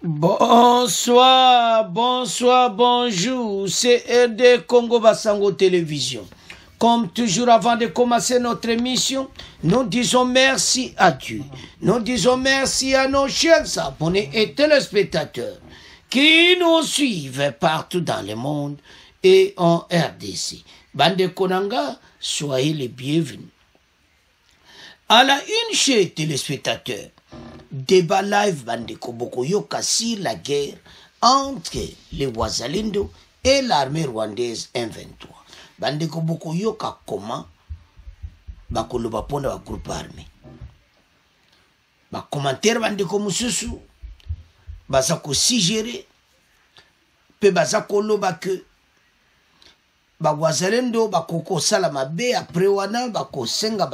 Bonsoir, bonsoir, bonjour, c'est RD Congo Basango Télévision. Comme toujours, avant de commencer notre émission, nous disons merci à Dieu. Nous disons merci à nos chers abonnés et téléspectateurs qui nous suivent partout dans le monde et en RDC. Bande Konanga, soyez les bienvenus. À la une, chez téléspectateurs, débat live Bandeko Bokoyoka sur la guerre entre les Wazalendo et l'armée rwandaise M23. Bandeko Bokoyoka comment bakoloba ponda ba groupe armé. Ba commentaire Bandeko Mususu bazako sigéré pe bazako loba que ba Wazalendo bakoko sala mabe après wana bako senga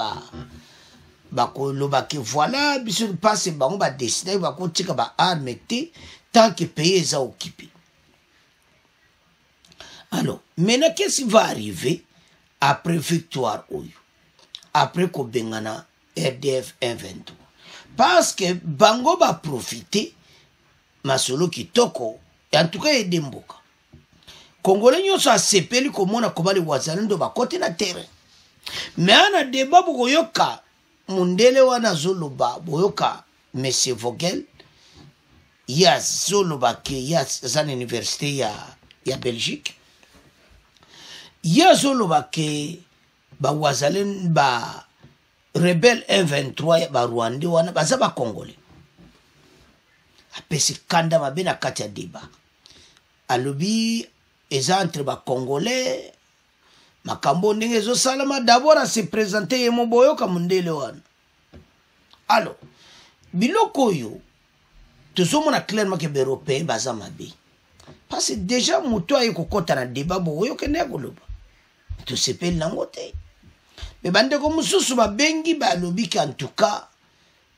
bako loba que voilà biso passe bango ba destiné bako tika ba arme te tant que pays est occupé. Alors maintenant qu'est-ce qui va arriver après victoire oyo après ko bengana RDF 123 parce que bango ba profiter masolo kitoko en tout cas edemboka Congolais nyonso asepeli komona komali Wazalendo ba kote na terrain mais ana débat bokoyoka Mundele wana zoloba boyoka Monsieur Vogel ya zoloba ke ya zan université ya Belgique ya zoloba ke ba Wazalendo ba rebelle M23 ba Rwanda wana baza ba Congolais apesi kanda mabena kati ya débat alobi eza entre ba Congolais makambo ndenge zo salama d'abord à se présenter yemo boyoka mundele wana. Alors biloko yo tozomona clairement que européen baza mabe parce que déjà muto ayi kokota na débat boyoka ne koloba to sepel nango te mais bande ko mususu ba bengi ba lobi en tout cas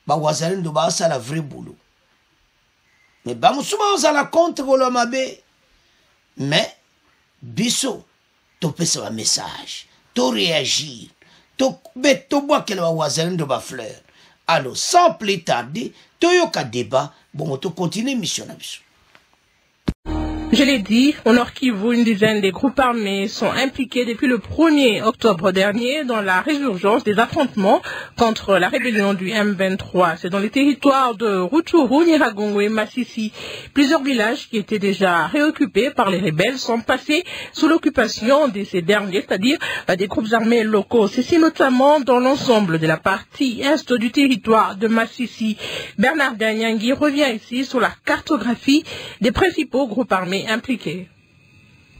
ba Wazalendo ba sala vrai boulot mais ba mususu ba sala contre ko lo mabe mais biso to pesa un message, to réagir, to boire que la Wazalendo ba fleur. Alors, sans plus tarder, to yoka débat, bon, to continue mission na biso. Je l'ai dit, au Nord Kivu, une dizaine des groupes armés sont impliqués depuis le 1er octobre dernier dans la résurgence des affrontements contre la rébellion du M23. C'est dans les territoires de Rutshuru, Nyiragongo et Masisi. Plusieurs villages qui étaient déjà réoccupés par les rebelles sont passés sous l'occupation de ces derniers, c'est-à-dire des groupes armés locaux. Ceci notamment dans l'ensemble de la partie est du territoire de Masisi. Bernard Danyangui revient ici sur la cartographie des principaux groupes armés impliqués.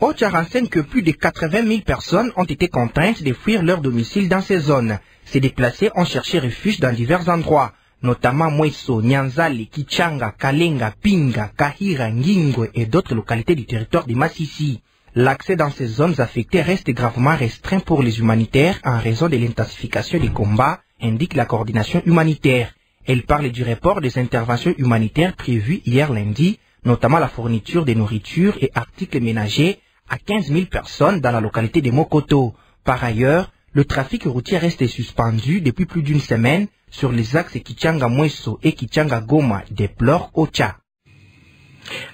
OCHA renseigne que plus de 80 000 personnes ont été contraintes de fuir leur domicile dans ces zones. Ces déplacés ont cherché refuge dans divers endroits, notamment Mweso, Nyanzali, Kichanga, Kalenga, Pinga, Kahira, Ngingwe et d'autres localités du territoire de Masisi. L'accès dans ces zones affectées reste gravement restreint pour les humanitaires en raison de l'intensification des combats, indique la coordination humanitaire. Elle parle du report des interventions humanitaires prévues hier lundi, notamment la fourniture de nourriture et articles ménagers à 15 000 personnes dans la localité de Mokoto. Par ailleurs, le trafic routier reste suspendu depuis plus d'une semaine sur les axes Kichanga-Mweso et Kichanga-Goma, déplore OCHA.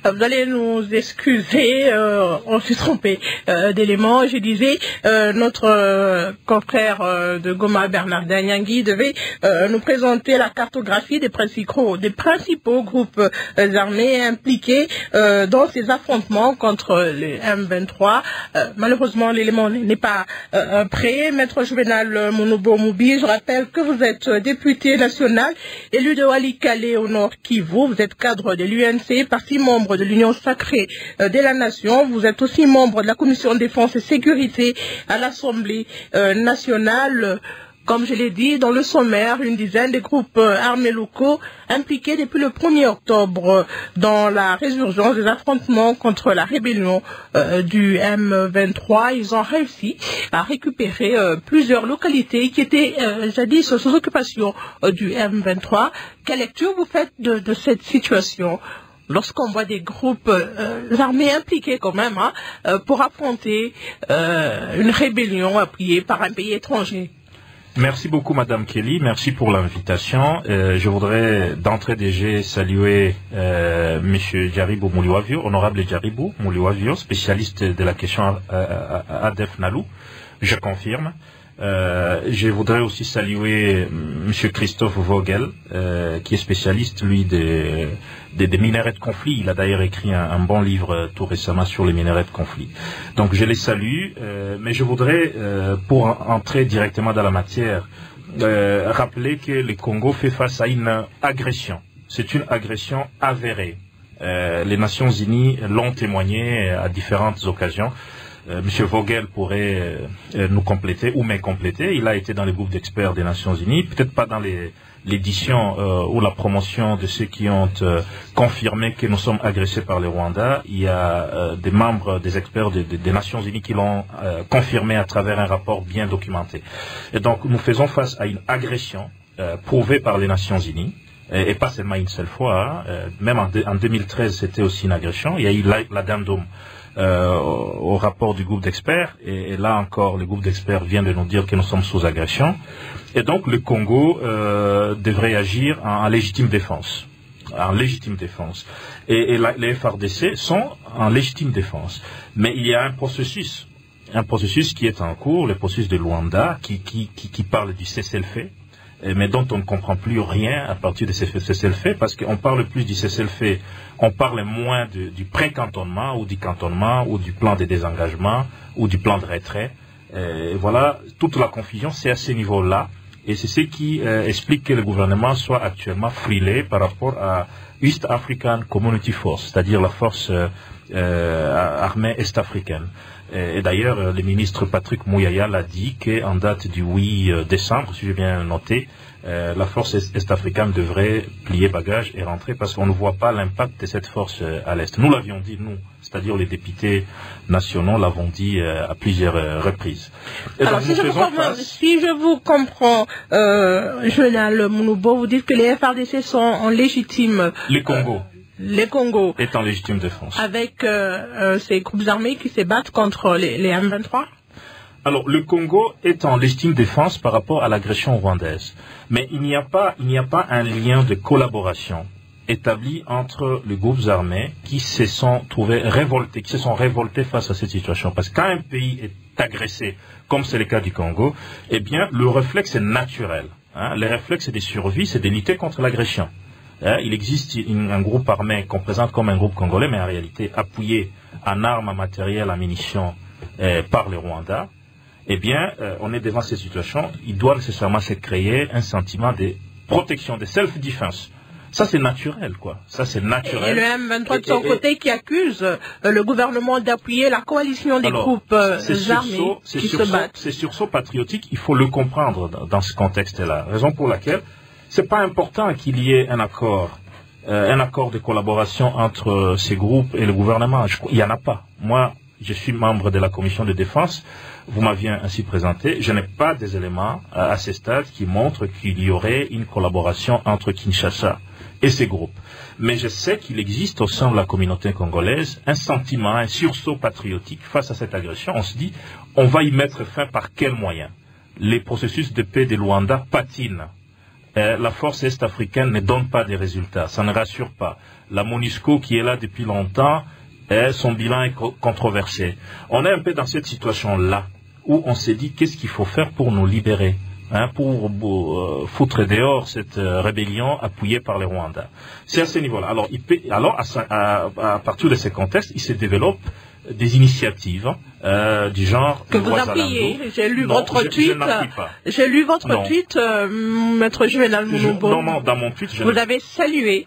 Vous allez nous excuser, on s'est trompé d'éléments. Je disais, notre confrère de Goma, Bernard Danyangui, devait nous présenter la cartographie des principaux groupes armés impliqués dans ces affrontements contre le M23. Malheureusement, l'élément n'est pas prêt. Maître Juvenal Monobo Moubi, je rappelle que vous êtes député national, élu de Walikale au Nord Kivu. Vous êtes cadre de l'UNC, parti membre de l'Union sacrée de la Nation. Vous êtes aussi membre de la Commission de défense et sécurité à l'Assemblée nationale. Comme je l'ai dit, dans le sommaire, une dizaine de groupes armés locaux impliqués depuis le 1er octobre dans la résurgence des affrontements contre la rébellion du M23. Ils ont réussi à récupérer plusieurs localités qui étaient jadis sous occupation du M23. Quelle lecture vous faites de cette situation ? Lorsqu'on voit des groupes armés impliqués quand même pour affronter une rébellion appuyée par un pays étranger. Merci beaucoup, Madame Kelly. Merci pour l'invitation. Je voudrais d'entrée de jeu saluer Monsieur Djaribou Mouliwavio, honorable Djaribou Mouliwavio, spécialiste de la question ADEF Nalou. Je confirme. Je voudrais aussi saluer Monsieur Christophe Vogel, qui est spécialiste, lui, des minerais de conflit. Il a d'ailleurs écrit un bon livre tout récemment sur les minerais de conflit. Donc je les salue, mais je voudrais, pour entrer directement dans la matière, rappeler que le Congo fait face à une agression. C'est une agression avérée. Les Nations Unies l'ont témoigné à différentes occasions. Monsieur Vogel pourrait nous compléter ou me compléter. Il a été dans le groupe d'experts des Nations Unies, peut-être pas dans l'édition ou la promotion de ceux qui ont confirmé que nous sommes agressés par le Rwanda. Il y a des membres, des experts des Nations Unies qui l'ont confirmé à travers un rapport bien documenté. Et donc nous faisons face à une agression prouvée par les Nations Unies. Et pas seulement une seule fois, hein. Même en 2013 c'était aussi une agression. Il y a eu l'addendum au rapport du groupe d'experts, et là encore le groupe d'experts vient de nous dire que nous sommes sous agression, et donc le Congo devrait agir en légitime défense, et les FARDC sont en légitime défense, mais il y a un processus qui est en cours, le processus de Luanda, qui parle du cessez-le-feu, mais dont on ne comprend plus rien à partir de ces cessez-le-feu, parce qu'on parle plus du cessez-le-feu, on parle moins du pré-cantonnement ou du cantonnement ou du plan de désengagement ou du plan de retrait. Voilà, toute la confusion, c'est à ce niveau-là, et c'est ce qui explique que le gouvernement soit actuellement frilé par rapport à East African Community Force, c'est-à-dire la force armée est-africaine. Et d'ailleurs, le ministre Patrick Mouyaya l'a dit qu'en date du 8 décembre, si j'ai bien noté, la force est-africaine devrait plier bagage et rentrer, parce qu'on ne voit pas l'impact de cette force à l'Est. Nous l'avions dit, nous, c'est-à-dire les députés nationaux l'avons dit à plusieurs reprises. Et alors, donc, si je vous comprends, Juvenal Mounoubo, vous dites que les FARDC sont en légitime... Les Congo. Les Congo est en légitime défense. Avec ces groupes armés qui se battent contre les M23? Alors, le Congo est en légitime défense par rapport à l'agression rwandaise. Mais il n'y a pas un lien de collaboration établi entre les groupes armés qui se sont révoltés face à cette situation. Parce que quand un pays est agressé, comme c'est le cas du Congo, eh bien, le réflexe est naturel. Hein. Le réflexe de survie, c'est de lutter contre l'agression. Il existe un groupe armé qu'on présente comme un groupe congolais, mais en réalité appuyé en armes, en matériel, en munitions par le Rwanda. Eh bien, on est devant cette situation. Il doit nécessairement se créer un sentiment de protection, de self-defense. Ça, c'est naturel, quoi. Ça, c'est naturel. Et le M23 de son côté qui accuse le gouvernement d'appuyer la coalition des groupes armés qui se battent. C'est sursaut patriotique, il faut le comprendre dans ce contexte-là. Raison pour laquelle c'est pas important qu'il y ait un accord de collaboration entre ces groupes et le gouvernement. Il n'y en a pas. Moi, je suis membre de la commission de défense. Vous m'aviez ainsi présenté. Je n'ai pas des éléments à ce stade qui montrent qu'il y aurait une collaboration entre Kinshasa et ces groupes. Mais je sais qu'il existe au sein de la communauté congolaise un sentiment, un sursaut patriotique face à cette agression. On se dit, on va y mettre fin par quels moyens? Les processus de paix de Luanda patinent. La force est-africaine ne donne pas des résultats, ça ne rassure pas. La MONUSCO qui est là depuis longtemps, son bilan est controversé. On est un peu dans cette situation-là, où on s'est dit qu'est-ce qu'il faut faire pour nous libérer, hein, pour foutre dehors cette rébellion appuyée par les Rwandais. C'est à ce niveau-là. Alors, à partir de ces contextes, il se développe des initiatives du genre que vous appuyez. J'ai lu votre tweet. J'ai lu votre tweet, Maître Juvenal Mounoubo. Non, dans mon tweet, vous avez salué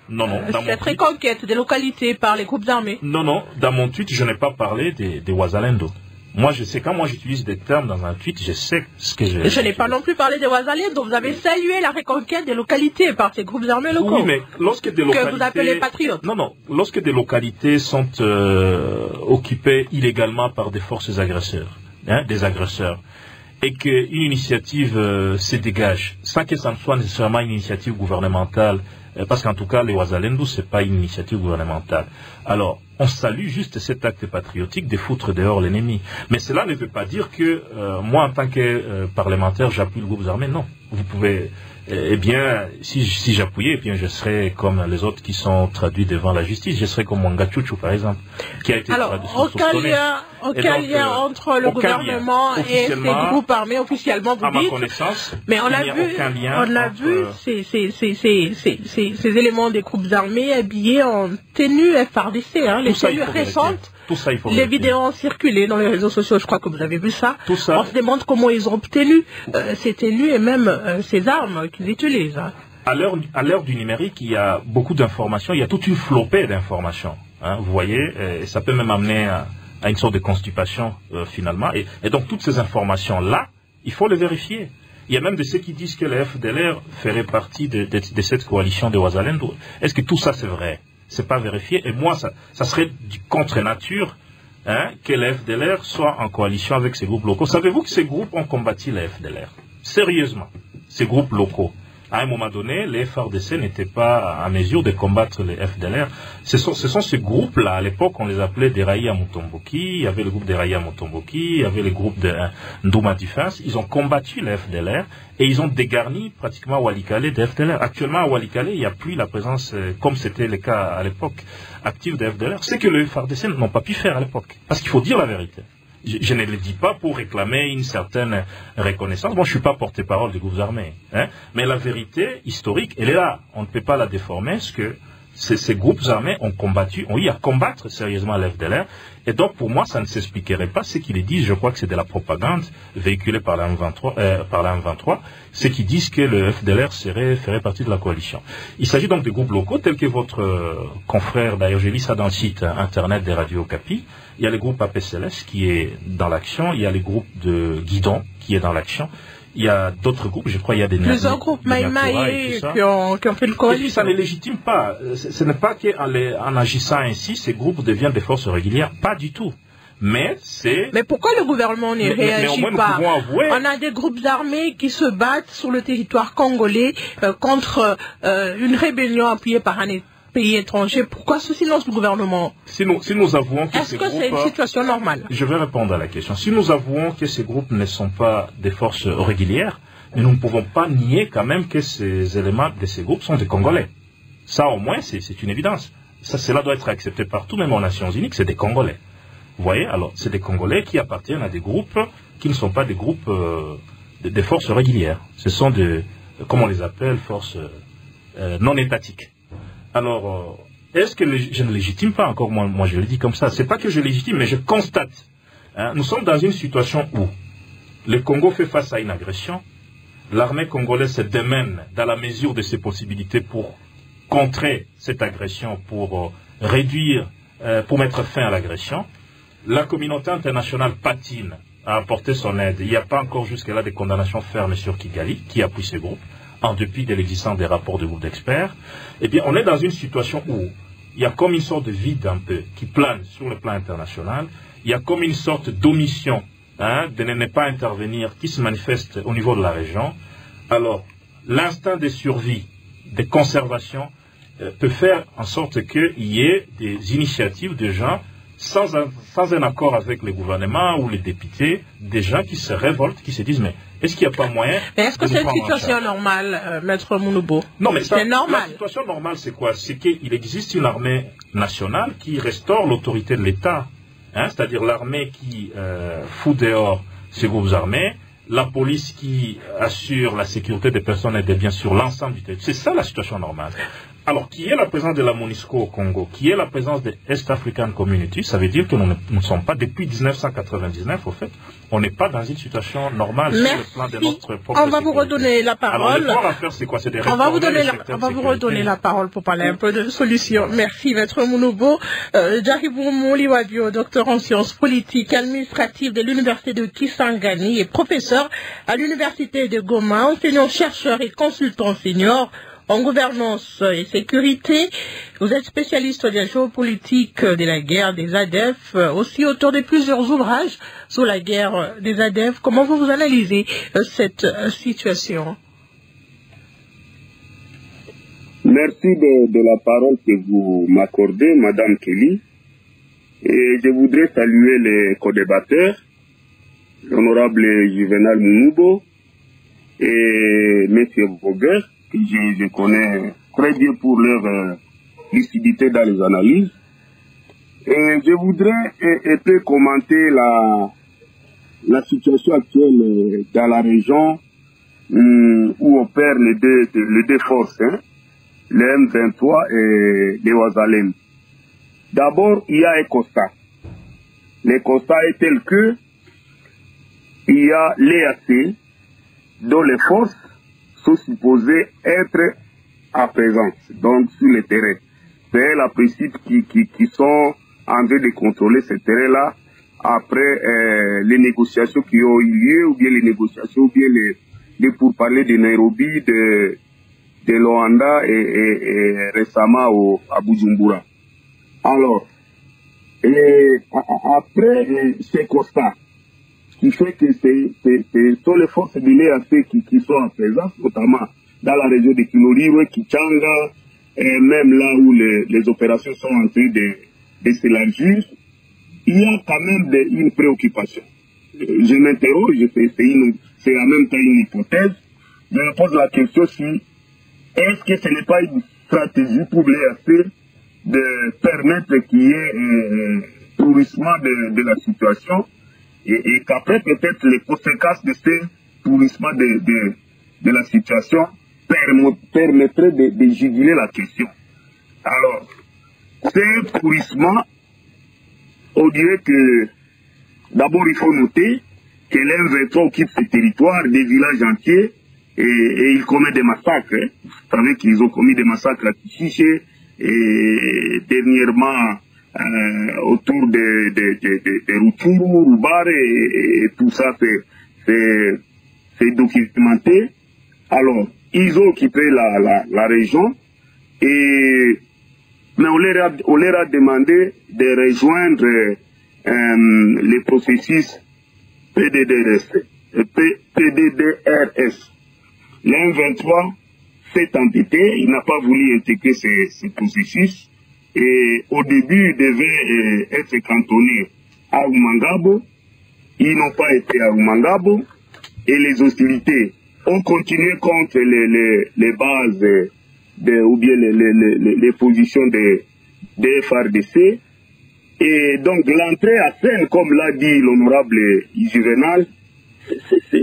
cette reconquête des localités par les groupes armés. Non, dans mon tweet, je n'ai pas parlé des Wazalendo. Moi, je sais, quand moi j'utilise des termes dans un tweet, je sais ce que je... Je n'ai pas non plus parlé des Wazalendo. Vous avez salué la reconquête des localités par ces groupes armés locaux. Oui, mais lorsque des localités... Que vous appelez patriotes. Non. Lorsque des localités sont occupées illégalement par des forces agresseurs, des agresseurs, et qu'une initiative se dégage, sans que ça ne soit nécessairement une initiative gouvernementale parce qu'en tout cas, les Wazalendo, c'est pas une initiative gouvernementale. Alors, on salue juste cet acte patriotique de foutre dehors l'ennemi. Mais cela ne veut pas dire que moi, en tant que parlementaire, j'appuie le groupe armé. Non. Vous pouvez... Eh bien, si j'appuyais, eh bien, je serais comme les autres qui sont traduits devant la justice. Je serais comme Mwanga Chuchu, par exemple, qui a été traduit. Aucun lien entre le gouvernement et ces groupes armés officiellement, vous dites. À ma connaissance, mais on a vu ces éléments des groupes armés habillés en tenue FRDC, hein, les tenues récentes. Tout ça, il faut les vidéos ont circulé dans les réseaux sociaux, je crois que vous avez vu ça. Tout ça. On se demande comment ils ont obtenu ces tenues et même ces armes qu'ils utilisent. Hein. À l'heure du numérique, il y a beaucoup d'informations, il y a toute une flopée d'informations. Hein, vous voyez, et ça peut même amener à une sorte de constipation finalement. Et donc toutes ces informations-là, il faut les vérifier. Il y a même de ceux qui disent que le FDLR ferait partie de cette coalition de Wazalendo. Est-ce que tout ça c'est vrai? C'est pas vérifié. Et moi, ça serait du contre-nature que le FDLR soit en coalition avec ces groupes locaux. Savez-vous que ces groupes ont combattu le FDLR? Sérieusement, ces groupes locaux. À un moment donné, les FARDC n'étaient pas à mesure de combattre les FDLR. Ce sont ces groupes-là, à l'époque, on les appelait des Raïa Mutomboki, il y avait le groupe des Raïa Mutomboki, il y avait le groupe de Ndouma Defense. Ils ont combattu les FDLR et ils ont dégarni pratiquement Walikale des FDLR. Actuellement, à Walikale, il n'y a plus la présence, comme c'était le cas à l'époque, active des FDLR. C'est que les FARDC n'ont pas pu faire à l'époque. Parce qu'il faut dire la vérité. Je ne le dis pas pour réclamer une certaine reconnaissance. Moi, je ne suis pas porte-parole des groupes armés. Hein, mais la vérité historique, elle est là. On ne peut pas la déformer, parce que ces groupes armés ont combattu, ont eu à combattre sérieusement l'FDLR. Et donc, pour moi, ça ne s'expliquerait pas. Ce qu'ils disent, je crois que c'est de la propagande véhiculée par la M23, ceux qui disent que le FDLR ferait partie de la coalition. Il s'agit donc de groupes locaux, tels que votre confrère, d'ailleurs, j'ai lu ça dans le site internet des radios Okapi. Il y a le groupe APCLS qui est dans l'action, il y a le groupe de Guidon qui est dans l'action. Il y a d'autres groupes, je crois il y a des... Plusieurs groupes Maïmaï qui ont fait une coalition. Ça ne légitime pas. Ce n'est pas qu'en agissant ainsi, ces groupes deviennent des forces régulières. Pas du tout. Mais pourquoi le gouvernement n'y réagit pas? On a des groupes armés qui se battent sur le territoire congolais contre une rébellion appuyée par un pays étranger. Pourquoi ce silence du gouvernement? Si nous avouons que est-ce que c'est une situation normale? Je vais répondre à la question. Si nous avouons que ces groupes ne sont pas des forces régulières, mais nous ne pouvons pas nier quand même que ces éléments de ces groupes sont des Congolais. Ça au moins c'est une évidence. Cela doit être accepté partout, même aux Nations Unies, que c'est des Congolais. Vous voyez, alors c'est des Congolais qui appartiennent à des groupes qui ne sont pas des groupes des forces régulières. Ce sont des, comment on les appelle, forces non étatiques. Alors, est-ce que je ne légitime pas encore, moi je le dis comme ça, c'est pas que je légitime, mais je constate. Hein, nous sommes dans une situation où le Congo fait face à une agression, l'armée congolaise se démène dans la mesure de ses possibilités pour contrer cette agression, pour réduire, pour mettre fin à l'agression. La communauté internationale patine à apporter son aide. Il n'y a pas encore jusque-là des condamnations fermes sur Kigali, qui appuie ces groupes, en dépit de l'existence des rapports de groupes d'experts. Eh bien, on est dans une situation où il y a comme une sorte de vide un peu qui plane sur le plan international. Il y a comme une sorte d'omission de ne pas intervenir qui se manifeste au niveau de la région. Alors, l'instinct de survie, de conservation, peut faire en sorte qu'il y ait des initiatives de gens sans un accord avec le gouvernement ou les députés, des gens qui se révoltent, qui se disent mais est-ce qu'il n'y a pas moyen... Mais est-ce que c'est une situation normale, Maître Mounoubo? Non, mais c'est normal. La situation normale, c'est quoi? C'est qu'il existe une armée nationale qui restaure l'autorité de l'État. Hein, c'est-à-dire l'armée qui fout dehors ces groupes armés, la police qui assure la sécurité des personnes et des biens sur l'ensemble du territoire. C'est ça la situation normale. Alors, qui est la présence de la MONUSCO au Congo, qui est la présence de East African Community, ça veut dire que nous ne sommes pas, depuis 1999, au fait, on n'est pas dans une situation normale sur le plan de notre propre On va vous redonner la parole. Alors, à faire, c'est quoi? C'est des on va vous redonner la parole pour parler un peu de solutions. Merci, Maître Mounoubo. Jaribou Mouliwavio, docteur en sciences politiques administratives de l'Université de Kisangani et professeur à l'Université de Goma, enseignant-chercheur et consultant senior en gouvernance et sécurité. Vous êtes spécialiste de la géopolitique de la guerre des ADF, aussi auteur de plusieurs ouvrages sur la guerre des ADF. Comment vous analysez cette situation? Merci merci de la parole que vous m'accordez, Madame Kelly. Et je voudrais saluer les co-débatteurs, l'honorable Juvenal Mounoubo et M. Boguer, que je connais très bien pour leur lucidité dans les analyses. Et je voudrais un peu commenter la situation actuelle dans la région où opèrent les deux forces, hein, le M23 et les Ouazalem. D'abord, il y a un constat. Le constat est tel que il y a l'EAC dont les forces sont supposées être à présence, donc sur le terrain. C'est la principe qui sont en train de contrôler ce terrain-là après les négociations qui ont eu lieu, ou bien les négociations, ou bien les pourparlers de Nairobi, de Luanda et récemment à Bujumbura. Alors, après ces constats, qui fait que ce sont les forces de l'EAC qui sont en présence, notamment dans la région de Kiloriwe, Kichanga, et même là où les opérations sont en train de s'élargir, il y a quand même une préoccupation. Je m'interroge, c'est en même temps une hypothèse, je me pose la question si est-ce que ce n'est pas une stratégie pour l'EAC de permettre qu'il y ait un pourrissement de la situation et qu'après peut-être les conséquences de ce pourrissement de la situation permettraient de juguler la question. Alors, ce pourrissement, on dirait que d'abord il faut noter que l'M23 occupe ce territoire, des villages entiers, et il commet des massacres. Hein. Vous savez qu'ils ont commis des massacres à Tichiché, et dernièrement autour de Rutshuru, Rubare, et tout ça c'est documenté. Alors, ils ont occupé la région, mais on leur a demandé de rejoindre les processus PDDRS. L'M23 s'est entêté, il n'a pas voulu intégrer ce processus, et au début il devait être cantonné à Rumangabo. Ils n'ont pas été à Rumangabo, et les hostilités ont continué contre les bases ou bien les positions des FARDC. Et donc l'entrée à scène, comme l'a dit l'honorable Juvenal,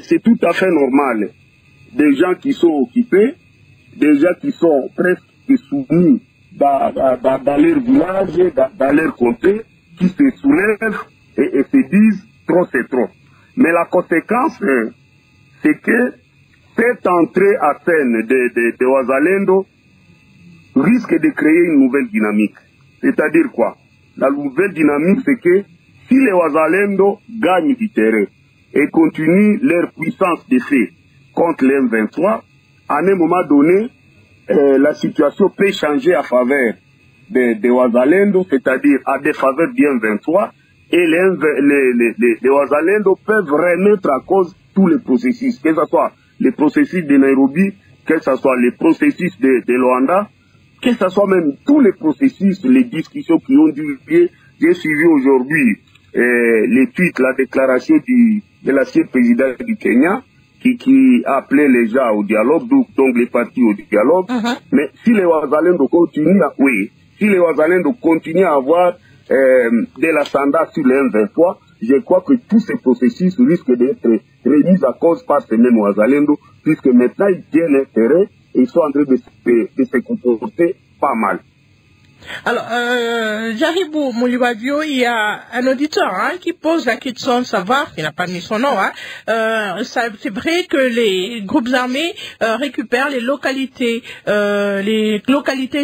c'est tout à fait normal. Des gens qui sont occupés, des gens qui sont presque soumis dans leur village, dans leur comté, qui se soulèvent et se disent trop c'est trop. Mais la conséquence, c'est que cette entrée à scène de Ouazalendo risque de créer une nouvelle dynamique. C'est-à-dire quoi? La nouvelle dynamique, c'est que si les Ouazalendo gagnent du terrain et continuent leur puissance d'effet contre les M23, à un moment donné, la situation peut changer à faveur de Ouazalendo, c'est-à-dire à défaveur du M23, et les Ouazalendo peuvent remettre en cause tous les processus, que ce soit les processus de Nairobi, que ce soit les processus de Luanda, que ce soit même tous les processus, les discussions qui ont dû lieu. J'ai suivi aujourd'hui les tweets, la déclaration de l'ancien président du Kenya, qui appelait les gens au dialogue, donc les partis au dialogue. Mais si les Ouazalendo continuent à avoir de l'ascendant sur les M23, je crois que tous ces processus risquent d'être remis à cause par ces mêmes Ouazalendo, puisque maintenant ils tiennent intérêt et ils sont en train de se comporter pas mal. Alors, Jaribou Mouliwavio, il y a un auditeur qui pose la question de savoir, il n'a pas mis son nom, c'est vrai que les groupes armés récupèrent les localités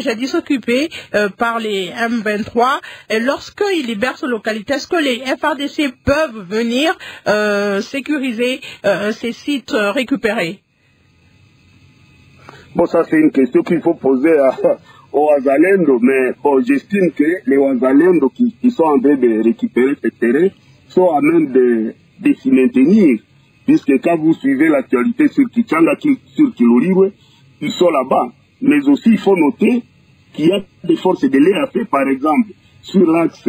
jadis occupées par les M23, et lorsqu'ils libèrent ces localités, est-ce que les FARDC peuvent venir sécuriser ces sites récupérés? Bon, ça c'est une question qu'il faut poser aux Ouazalendo, mais bon, j'estime que les Ouazalendo qui sont en train de récupérer ce terrain sont à même de s'y maintenir, puisque quand vous suivez l'actualité sur Kichanga, sur Kiloriwe, ils sont là-bas. mais aussi il faut noter qu'il y a des forces de l'EAC, par exemple, sur l'axe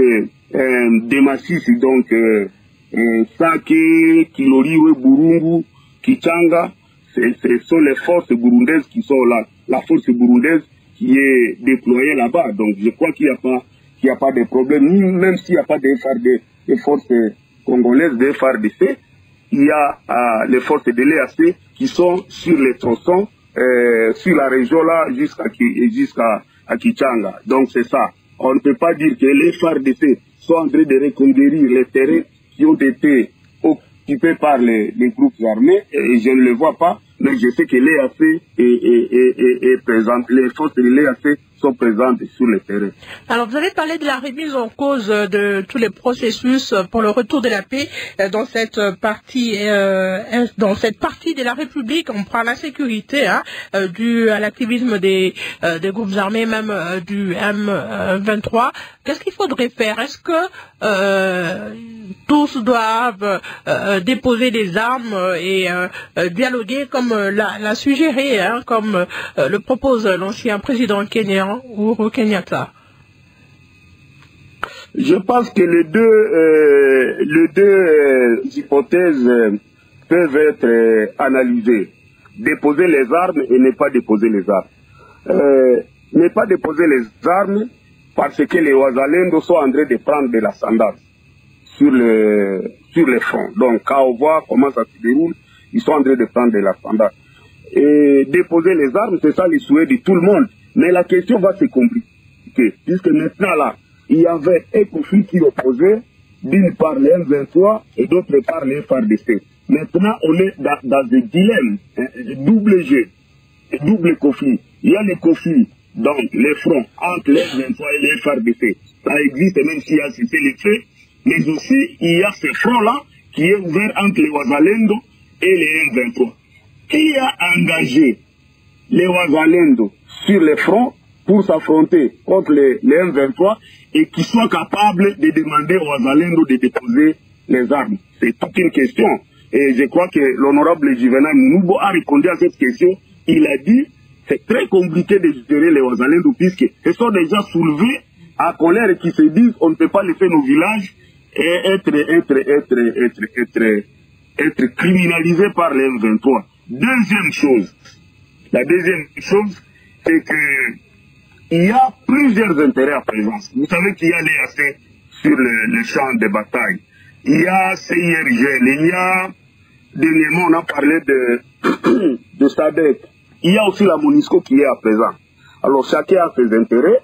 des massifs, donc Sake, Kiloriwe, Burungu, Kichanga, ce sont les forces burundaises qui sont là, la force burundaise qui est déployée là-bas. Donc je crois qu'il n'y a pas de problème, même s'il n'y a pas de FRD, des forces congolaises de FRDC, il y a les forces de l'EAC qui sont sur les tronçons, sur la région là jusqu'à Kichanga. Donc c'est ça. On ne peut pas dire que les FARDC sont en train de reconquérir les terrains qui ont été occupés par les groupes armés, et je ne le vois pas, mais je sais que l'EAC est présente, les forces de l'EAC sont présentes sur le terrain. Alors vous avez parlé de la remise en cause de tous les processus pour le retour de la paix dans cette partie de la République. On prend l'insécurité due à l'activisme des groupes armés, même du M23. Qu'est-ce qu'il faudrait faire? Est-ce que tous doivent déposer des armes et dialoguer comme l'a suggéré, comme le propose l'ancien président kenyan Uhuru Kenyatta? Je pense que les deux hypothèses peuvent être analysées. Déposer les armes et ne pas déposer les armes. Ne pas déposer les armes parce que les Ouazalendo sont en train de prendre de l'ascendance sur les fronts. Donc quand on voit comment ça se déroule, ils sont en train de prendre de l'ascendance. Et déposer les armes, c'est ça le souhait de tout le monde. Mais la question va se compliquer, puisque maintenant là, il y avait un conflit qui opposait d'une part les M23 et d'autre part les FARDC. Maintenant, on est dans un dilemme, double jeu, double conflit. Il y a les conflits, donc les fronts entre les M23 et les FARDC. Ça existe même s'il y a cessé les faits, mais aussi il y a ce front-là qui est ouvert entre les Ouazalendo et les M23. Qui a engagé les Ouazalendo sur les fronts pour s'affronter contre les M23 et qui soit capable de demander aux Ouazalendo de déposer les armes? C'est toute une question. Et je crois que l'honorable Juvenal Moubo a répondu à cette question. Il a dit c'est très compliqué de gérer les Ouazalendo puisqu'ils sont déjà soulevés à colère et qui se disent on ne peut pas laisser nos villages et être criminalisés par les M23. La deuxième chose, c'est que il y a plusieurs intérêts à présence. Vous savez qu'il y a l'EAC sur le champ de bataille. Il y a CIRGL, il y a, dernièrement on a parlé de SADC. Il y a aussi la MONUSCO qui est à présent. Alors chacun a ses intérêts.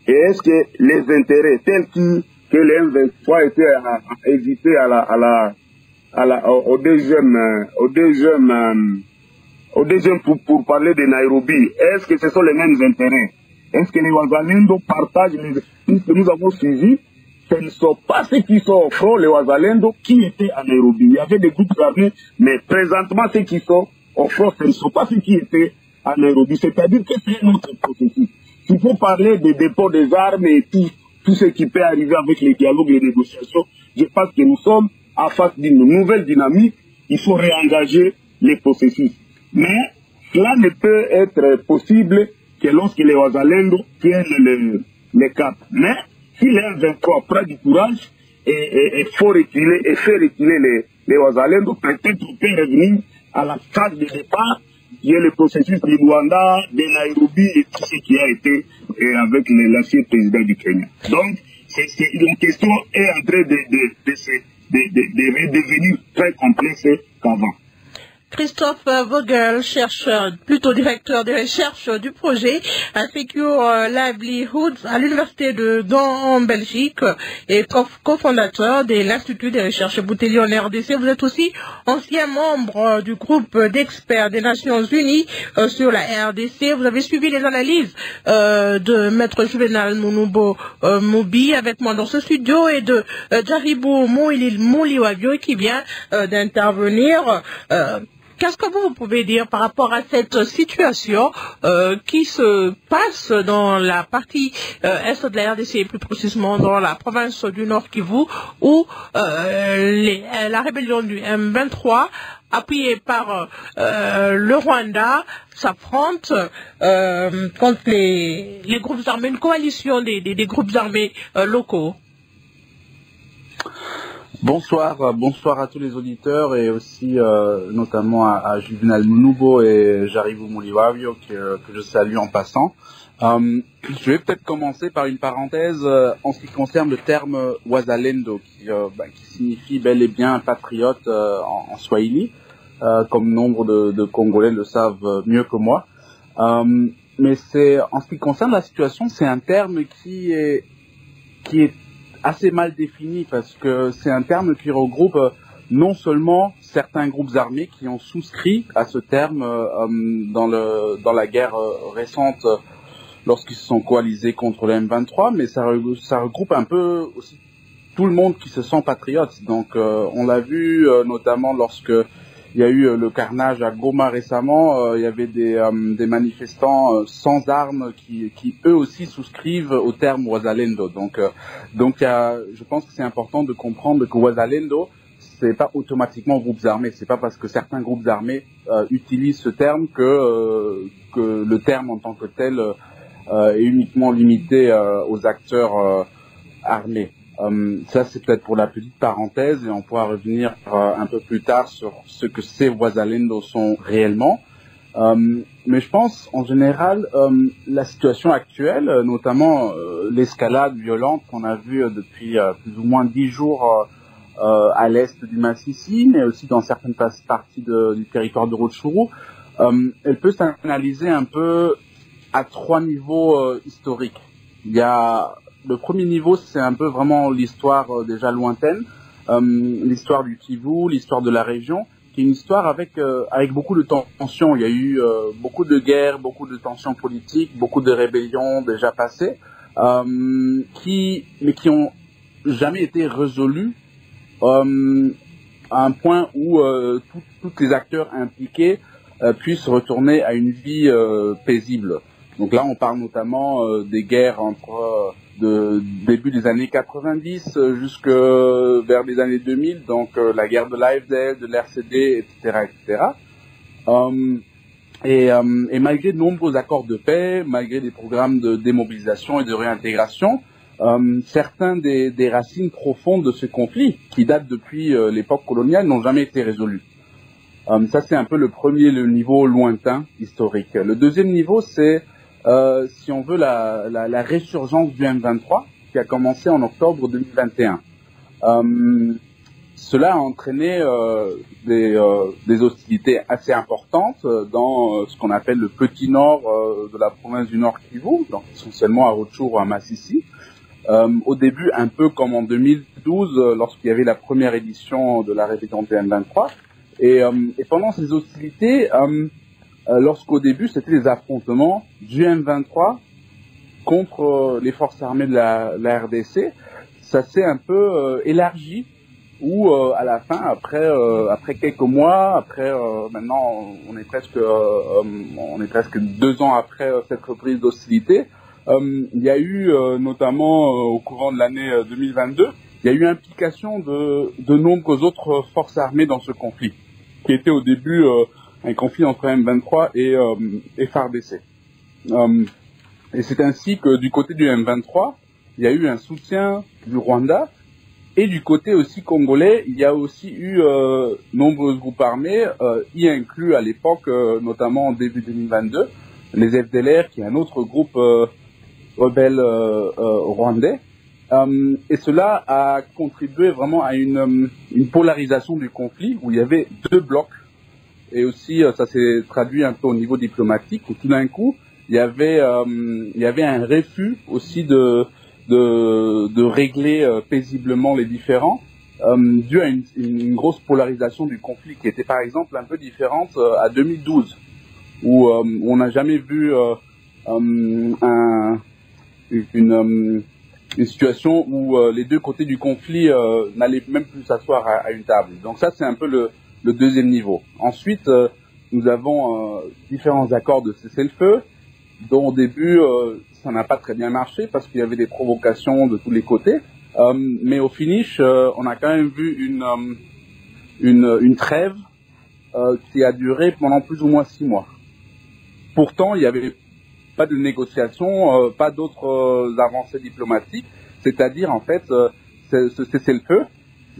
Et est-ce que les intérêts tels que les M23 étaient hésités au deuxième pour parler de Nairobi, est-ce que ce sont les mêmes intérêts? Est-ce que les Ouazalendo partagent puisque nous avons suivi, ce ne sont pas ceux qui sont au front, les Ouazalendo, qui étaient à Nairobi. Il y avait des groupes armés, mais présentement ceux qui sont au front, ce ne sont pas ceux qui étaient à Nairobi. C'est-à-dire que c'est notre processus. Il faut parler des dépôts des armes et tout ce qui peut arriver avec les dialogues, les négociations. Je pense que nous sommes en face d'une nouvelle dynamique. Il faut réengager les processus. Mais cela ne peut être possible que lorsque les Ouazalendo tiennent le cap. Mais si les M23 prend du courage et faut reculer et fait reculer les Ouazalendo, peut-être on peut revenir à la phase de départ qui est le processus de Luanda, de Nairobi et tout ce qui a été avec l'ancien président du Kenya. Donc, la question est en train de devenir très complexe qu'avant. Christophe Vogel, plutôt directeur de recherche du projet Secure Livelihoods à l'université de Gand en Belgique et cofondateur de l'Institut de recherche Boutellier en RDC. Vous êtes aussi ancien membre du groupe d'experts des Nations Unies sur la RDC. Vous avez suivi les analyses de Maître Juvenal Mounubo Moubi avec moi dans ce studio et de Jaribou Mouliwavio qui vient d'intervenir. Qu'est-ce que vous pouvez dire par rapport à cette situation qui se passe dans la partie est de la RDC, plus précisément dans la province du Nord Kivu, où la rébellion du M23, appuyée par le Rwanda, s'affronte contre les groupes armés, une coalition des groupes armés locaux? Bonsoir à tous les auditeurs et aussi notamment à Juvenal Munubo et Jaribu Muliwavio que je salue en passant. Je vais peut-être commencer par une parenthèse en ce qui concerne le terme Wazalendo qui signifie bel et bien patriote en Swahili, comme nombre de Congolais le savent mieux que moi. Mais c'est en ce qui concerne la situation, c'est un terme qui est assez mal défini parce que c'est un terme qui regroupe non seulement certains groupes armés qui ont souscrit à ce terme dans la guerre récente lorsqu'ils se sont coalisés contre le M23, mais ça regroupe un peu aussi tout le monde qui se sent patriote. Donc on l'a vu notamment lorsque il y a eu le carnage à Goma récemment, il y avait des manifestants sans armes qui eux aussi souscrivent au terme Wazalendo. Donc je pense que c'est important de comprendre que Wazalendo, c'est pas automatiquement groupes armés. C'est pas parce que certains groupes armés utilisent ce terme que le terme en tant que tel est uniquement limité aux acteurs armés. Ça c'est peut-être pour la petite parenthèse et on pourra revenir un peu plus tard sur ce que ces Wazalendo sont réellement. Mais je pense en général la situation actuelle, notamment l'escalade violente qu'on a vue depuis plus ou moins 10 jours à l'est du Massissi, mais aussi dans certaines parties du territoire de Rutshuru, elle peut s'analyser un peu à 3 niveaux historiques. Il y a le premier niveau, c'est un peu vraiment l'histoire déjà lointaine, l'histoire du Kivu, l'histoire de la région, qui est une histoire avec beaucoup de tensions. Il y a eu beaucoup de guerres, beaucoup de tensions politiques, beaucoup de rébellions déjà passées, mais qui ont jamais été résolues à un point où tous les acteurs impliqués puissent retourner à une vie paisible. Donc là, on parle notamment des guerres entre début des années 90 jusque vers les années 2000, donc la guerre de l'AFDL, de l'RCD, etc. Et malgré de nombreux accords de paix, malgré des programmes de démobilisation et de réintégration, certains des racines profondes de ce conflit, qui datent depuis l'époque coloniale, n'ont jamais été résolus. Ça, c'est un peu le niveau lointain, historique. Le deuxième niveau, c'est si on veut la résurgence du M23 qui a commencé en octobre 2021. Cela a entraîné des hostilités assez importantes dans ce qu'on appelle le petit nord de la province du Nord Kivu, donc essentiellement à Rutshuru ou à Masisi. Au début, un peu comme en 2012, lorsqu'il y avait la première édition de la rébellion du M23. Et pendant ces hostilités, lorsqu'au début, c'était des affrontements du M23 contre les forces armées de la RDC, ça s'est un peu élargi, où à la fin, après quelques mois, maintenant on est presque 2 ans après cette reprise d'hostilité, il y a eu notamment au courant de l'année 2022, il y a eu implication de nombreuses autres forces armées dans ce conflit, qui était au début un conflit entre M23 et FARDC. Et c'est ainsi que du côté du M23, il y a eu un soutien du Rwanda, et du côté aussi congolais, il y a aussi eu nombreux groupes armés, y inclus à l'époque, notamment en début 2022, les FDLR, qui est un autre groupe rebelle rwandais. Et cela a contribué vraiment à une polarisation du conflit, où il y avait 2 blocs. Et aussi, ça s'est traduit un peu au niveau diplomatique, où tout d'un coup, il y avait un refus aussi de régler paisiblement les différends, dû à une grosse polarisation du conflit, qui était par exemple un peu différente à 2012, où on n'a jamais vu une situation où les 2 côtés du conflit n'allaient même plus s'asseoir à une table. Donc ça, c'est un peu le deuxième niveau. Ensuite, nous avons différents accords de cessez-le-feu, dont au début, ça n'a pas très bien marché parce qu'il y avait des provocations de tous les côtés. Mais au finish, on a quand même vu une trêve qui a duré pendant plus ou moins 6 mois. Pourtant, il n'y avait pas de négociation, pas d'autres avancées diplomatiques. C'est-à-dire, en fait, ce cessez-le-feu,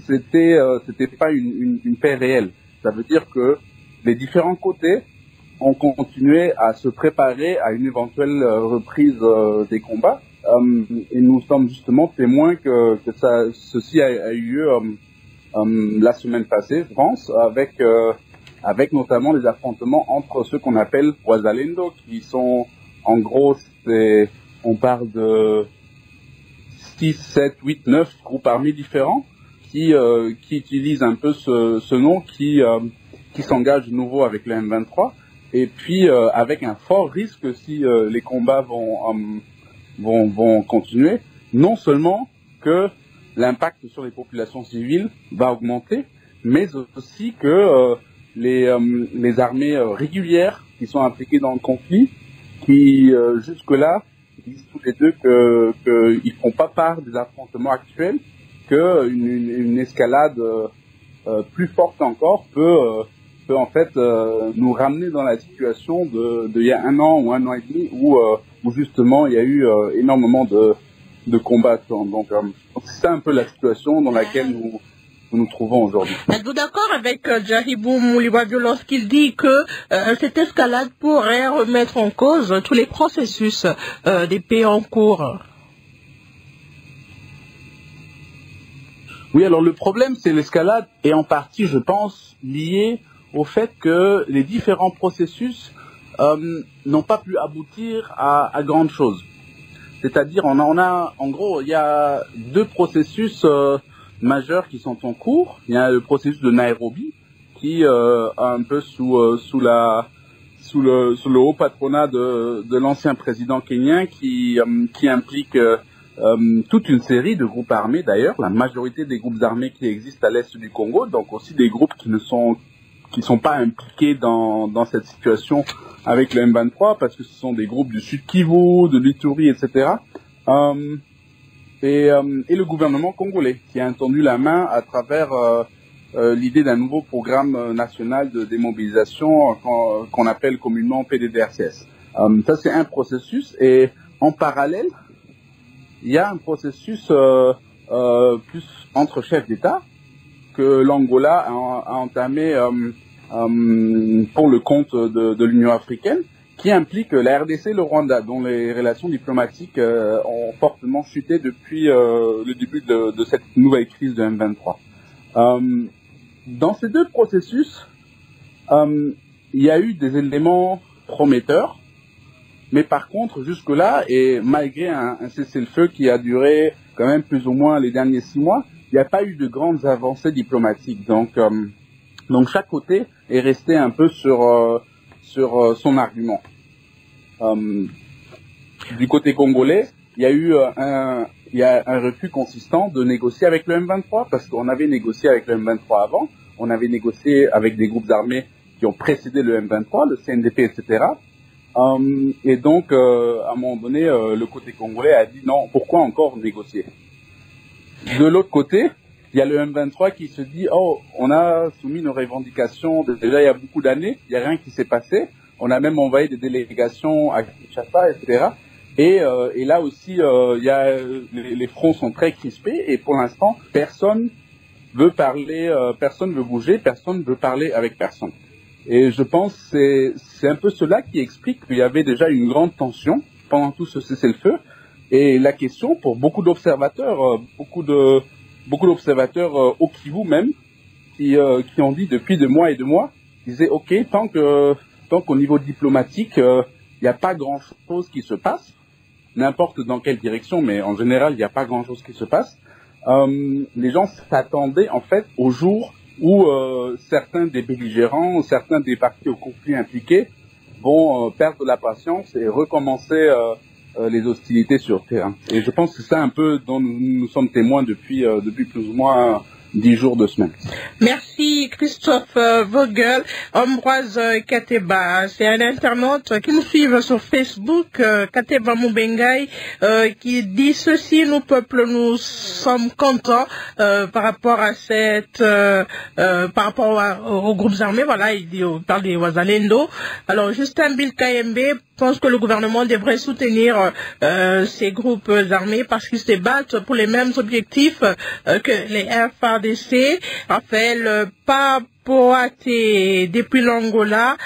c'était pas une paix réelle. Ça veut dire que les différents côtés ont continué à se préparer à une éventuelle reprise des combats. Et nous sommes justement témoins que ceci a eu lieu la semaine passée, je pense, avec notamment les affrontements entre ceux qu'on appelle Wazalendo, qui sont, en gros, on parle de 6, 7, 8, 9 groupes armés différents qui utilisent un peu ce nom, qui s'engagent de nouveau avec le M23, et puis avec un fort risque si les combats vont continuer, non seulement que l'impact sur les populations civiles va augmenter, mais aussi que les armées régulières qui sont impliquées dans le conflit, qui jusque-là disent tous les deux qu'ils ne font pas part des affrontements actuels, qu'une escalade plus forte encore peut en fait nous ramener dans la situation de il y a 1 an ou 1 an et demi où justement il y a eu énormément de combats. Donc c'est ça un peu la situation dans laquelle nous trouvons aujourd'hui. Êtes-vous d'accord avec Jaribou Mouliwavio lorsqu'il dit que cette escalade pourrait remettre en cause tous les processus des paix en cours? Oui, alors le problème, c'est l'escalade est en partie, je pense, lié au fait que les différents processus n'ont pas pu aboutir à grande chose. C'est-à-dire, en gros, il y a 2 processus majeurs qui sont en cours. Il y a le processus de Nairobi, qui un peu sous le haut patronat de l'ancien président kenyan, qui implique toute une série de groupes armés d'ailleurs, la majorité des groupes armés qui existent à l'est du Congo, donc aussi des groupes qui sont pas impliqués dans cette situation avec le M23, parce que ce sont des groupes du Sud Kivu, de l'Ituri, etc. Et le gouvernement congolais, qui a tendu la main à travers l'idée d'un nouveau programme national de démobilisation qu'on appelle communément PDDRCS. Ça, c'est un processus, et en parallèle, il y a un processus plus entre chefs d'État que l'Angola a entamé pour le compte de l'Union africaine, qui implique la RDC et le Rwanda, dont les relations diplomatiques ont fortement chuté depuis le début de cette nouvelle crise de M23. Dans ces 2 processus, il y a eu des éléments prometteurs, mais par contre, jusque-là, et malgré un cessez-le-feu qui a duré quand même plus ou moins les derniers 6 mois, il n'y a pas eu de grandes avancées diplomatiques. Donc chaque côté est resté un peu sur son argument. Du côté congolais, il y a eu un refus consistant de négocier avec le M23, parce qu'on avait négocié avec le M23 avant, on avait négocié avec des groupes armés qui ont précédé le M23, le CNDP, etc. Et donc, à un moment donné, le côté congolais a dit non, pourquoi encore négocier? De l'autre côté, il y a le M23 qui se dit oh, on a soumis nos revendications déjà il y a beaucoup d'années, il n'y a rien qui s'est passé, on a même envoyé des délégations à Kinshasa, etc. Et là aussi, il y a les fronts sont très crispés, et pour l'instant, personne veut parler, personne veut bouger, personne veut parler avec personne. Et je pense que c'est un peu cela qui explique qu'il y avait déjà une grande tension pendant tout ce cessez-le-feu. Et la question pour beaucoup d'observateurs, beaucoup d'observateurs au Kivu même, qui ont dit depuis 2 mois et 2 mois, disaient ok, tant qu'au niveau diplomatique, il n'y a pas grand-chose qui se passe, n'importe dans quelle direction, mais en général, il n'y a pas grand-chose qui se passe. Les gens s'attendaient en fait au jour où certains des belligérants, certains des partis au conflit impliqués vont perdre la patience et recommencer les hostilités sur terrain. Et je pense que c'est ça un peu dont nous sommes témoins depuis plus ou moins 10 jours, 2 semaines. Merci Christophe Vogel. Ambroise Kateba, c'est un internaute qui nous suit sur Facebook, Kateba Moubengai, qui dit ceci: nous peuples, nous sommes contents par rapport à cette, par rapport aux groupes armés. Voilà, il parle des Wazalendo. Alors Justin Bill KMB pense que le gouvernement devrait soutenir ces groupes armés parce qu'ils se battent pour les mêmes objectifs que les FARDC. Raphaël Papoate depuis l'Angola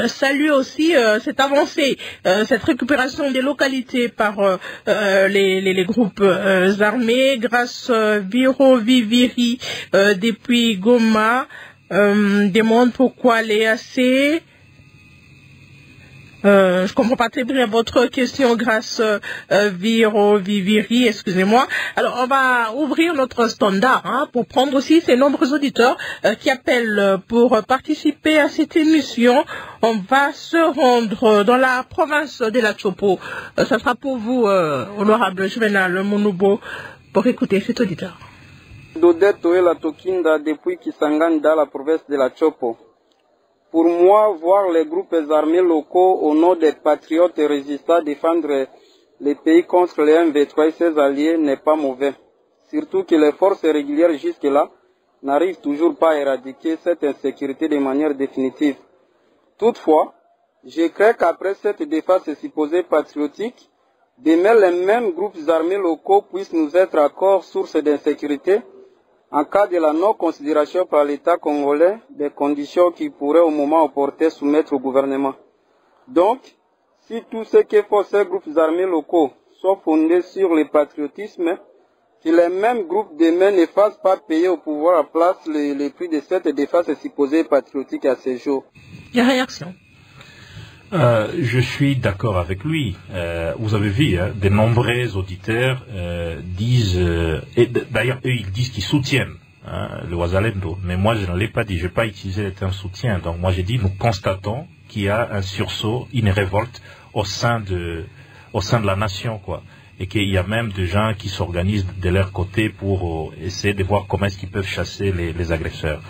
salue aussi cette avancée, cette récupération des localités par les groupes armés. Grâce Viro Viviri depuis Goma demande pourquoi les AC. Je comprends pas très bien votre question, grâce Viro Viviri, excusez-moi. Alors, on va ouvrir notre standard pour prendre aussi ces nombreux auditeurs qui appellent pour participer à cette émission. On va se rendre dans la province de la Chopo. Ça sera pour vous, honorable Juvenal Monubo, pour écouter cet auditeur. Dodette Toela Tokinda depuis Kisangani dans la province de la Chopo. Pour moi, voir les groupes armés locaux au nom des patriotes et résistants défendre les pays contre les M23 et ses alliés n'est pas mauvais. Surtout que les forces régulières jusque-là n'arrivent toujours pas à éradiquer cette insécurité de manière définitive. Toutefois, je crains qu'après cette défense supposée patriotique, demain les mêmes groupes armés locaux puissent nous être accords source d'insécurité en cas de la non-considération par l'État congolais des conditions qui pourraient au moment opportun soumettre au gouvernement. Donc, si tout ce que font ces groupes armés locaux sont fondés sur le patriotisme, que les mêmes groupes demain ne fassent pas payer au pouvoir à place les prix de cette défense supposée patriotique à ce jour. Il y a réaction. Je suis d'accord avec lui. Vous avez vu, de nombreux auditeurs disent, et d'ailleurs eux ils disent qu'ils soutiennent le Wazalendo, mais moi je ne l'ai pas dit, je n'ai pas utilisé le terme soutien. Donc moi j'ai dit nous constatons qu'il y a un sursaut, une révolte au sein de la nation, quoi. Et qu'il y a même des gens qui s'organisent de leur côté pour essayer de voir comment est-ce qu'ils peuvent chasser les agresseurs.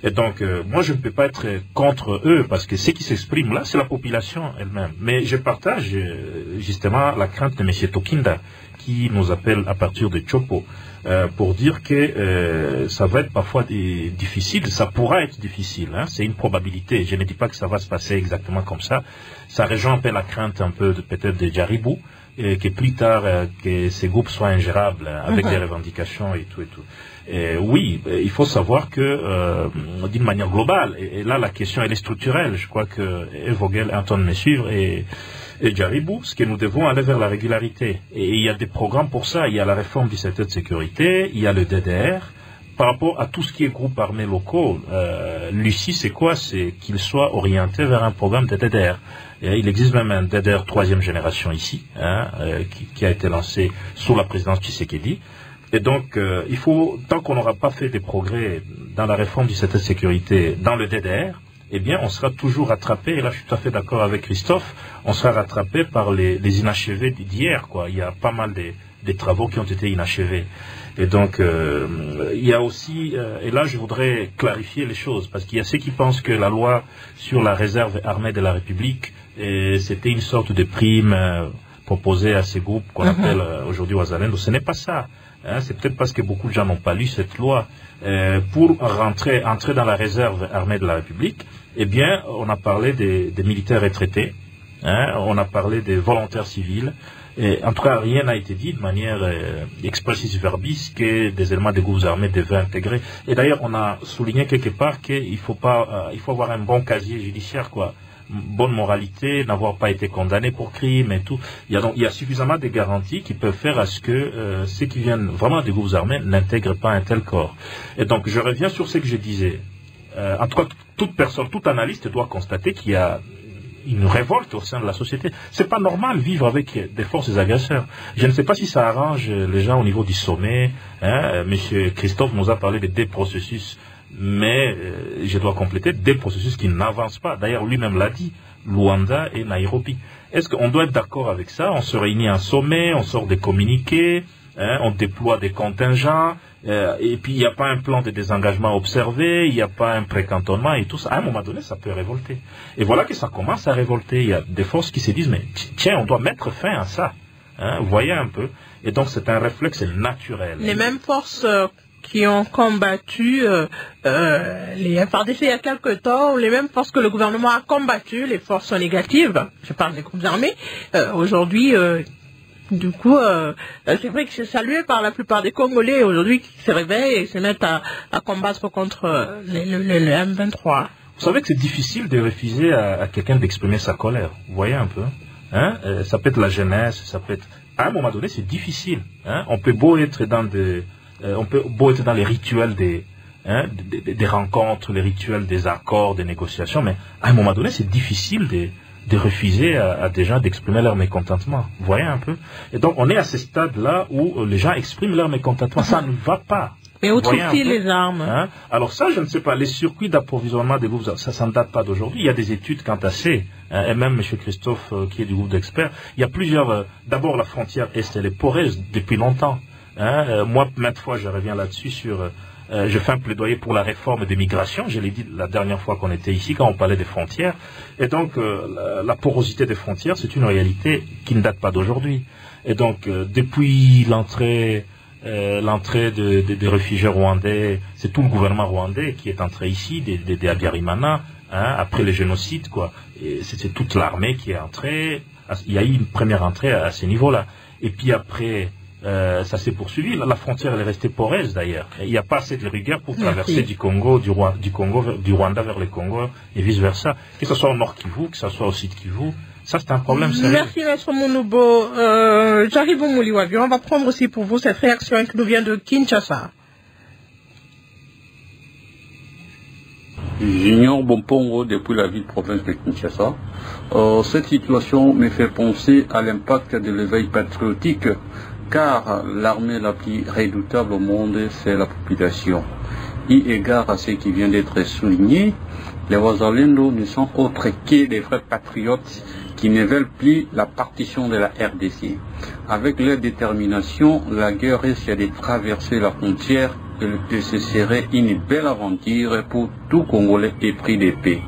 Et donc, moi, je ne peux pas être contre eux, parce que ce qui s'exprime là, c'est la population elle-même. Mais je partage justement la crainte de M. Tokinda, qui nous appelle à partir de Chopo, pour dire que ça va être parfois difficile, ça pourra être difficile, hein, c'est une probabilité. Je ne dis pas que ça va se passer exactement comme ça. Ça rejoint un peu la crainte un peu peut-être de Djaribou, et que plus tard, que ces groupes soient ingérables avec des revendications et tout et tout. Et oui, il faut savoir que d'une manière globale, et là la question elle est structurelle, je crois que Vogel, Anton me suivre et Djaribou, ce que nous devons aller vers la régularité. Et il y a des programmes pour ça, il y a la réforme du secteur de sécurité, il y a le DDR. Par rapport à tout ce qui est groupes armés locaux, l'UCI, c'est quoi? C'est qu'il soit orienté vers un programme de DDR. Et il existe même un DDR 3e génération ici, qui a été lancé sous la présidence Tshisekedi. Et donc, il faut, tant qu'on n'aura pas fait des progrès dans la réforme du secteur de sécurité, dans le DDR, eh bien, on sera toujours rattrapé, et là je suis tout à fait d'accord avec Christophe, on sera rattrapé par les inachevés d'hier, quoi. Il y a pas mal des travaux qui ont été inachevés. Et donc, il y a aussi, et là je voudrais clarifier les choses, parce qu'il y a ceux qui pensent que la loi sur la réserve armée de la République, c'était une sorte de prime proposée à ces groupes qu'on appelle aujourd'hui Wazalendo. Ce n'est pas ça. Hein, c'est peut-être parce que beaucoup de gens n'ont pas lu cette loi. Pour entrer dans la réserve armée de la République, eh bien, on a parlé des militaires retraités, hein, on a parlé des volontaires civils. Et en tout cas, rien n'a été dit de manière expressis verbis que des éléments des groupes armés devaient intégrer. Et d'ailleurs, on a souligné quelque part qu'il faut avoir un bon casier judiciaire, quoi. Bonne moralité, n'avoir pas été condamné pour crime et tout. Il y a suffisamment de garanties qui peuvent faire à ce que ceux qui viennent vraiment des groupes armés n'intègrent pas un tel corps. Et donc, je reviens sur ce que je disais. En tout cas, toute personne, tout analyste doit constater qu'il y a une révolte au sein de la société. C'est pas normal vivre avec des forces agresseurs. Je ne sais pas si ça arrange les gens au niveau du sommet. Hein. Monsieur Christophe nous a parlé des deux processus mais je dois compléter des processus qui n'avancent pas. D'ailleurs, lui-même l'a dit, Luanda et Nairobi. Est-ce qu'on doit être d'accord avec ça? On se réunit à un sommet, on sort des communiqués, on déploie des contingents, et puis il n'y a pas un plan de désengagement observé, il n'y a pas un précantonnement et tout ça. À un moment donné, ça peut révolter. Et voilà que ça commence à révolter. Il y a des forces qui se disent, mais tiens, on doit mettre fin à ça. Vous voyez un peu. Et donc c'est un réflexe naturel. Les mêmes forces qui ont combattu les FARDC il y a quelque temps, les mêmes forces que le gouvernement a combattu, les forces négatives, je parle des groupes armés, aujourd'hui, du coup, c'est vrai que c'est salué par la plupart des Congolais aujourd'hui qui se réveillent et se mettent à combattre contre le M23. Vous savez que c'est difficile de refuser à quelqu'un d'exprimer sa colère, vous voyez un peu, ça peut être la jeunesse, ça peut être... À un moment donné, c'est difficile. On peut beau être dans les rituels des rencontres, les rituels des accords, des négociations, mais à un moment donné, c'est difficile de refuser à des gens d'exprimer leur mécontentement. Vous voyez un peu? Et donc, on est à ce stade-là où les gens expriment leur mécontentement. Ça ne va pas. Et où trouvent-ils les armes? Alors ça, je ne sais pas. Les circuits d'approvisionnement des groupes, ça ne date pas d'aujourd'hui. Il y a des études quant à ça. Et même M. Christophe, qui est du groupe d'experts, il y a plusieurs... D'abord, la frontière Est, elle est poreuse depuis longtemps. Moi, maintes fois, je reviens là-dessus sur... je fais un plaidoyer pour la réforme des migrations. Je l'ai dit la dernière fois qu'on était ici, quand on parlait des frontières. Et donc, la porosité des frontières, c'est une réalité qui ne date pas d'aujourd'hui. Et donc, depuis l'entrée des réfugiés rwandais, c'est tout le gouvernement rwandais qui est entré ici, des Habyarimana, après le génocide, quoi. Et c'est toute l'armée qui est entrée. Il y a eu une première entrée à ce niveau-là. Et puis après... ça s'est poursuivi. La frontière elle est restée poreuse d'ailleurs. Il n'y a pas assez de rigueur pour traverser du Rwanda vers le Congo et vice versa. Que ce soit au Nord Kivu, que ce soit au Sud Kivu, ça c'est un problème sérieux. Merci Maître Monoubo. Jaribou Mouliwavi, on va prendre aussi pour vous cette réaction qui nous vient de Kinshasa. Junior Bompongo depuis la ville-province de Kinshasa. Cette situation me fait penser à l'impact de l'éveil patriotique, car l'armée la plus redoutable au monde, c'est la population. Eu égard à ce qui vient d'être souligné, les Wazalendo ne sont autres que des vrais patriotes qui ne veulent plus la partition de la RDC. Avec leur détermination, la guerre risque de traverser la frontière et ce serait une belle aventure pour tout Congolais épris de paix.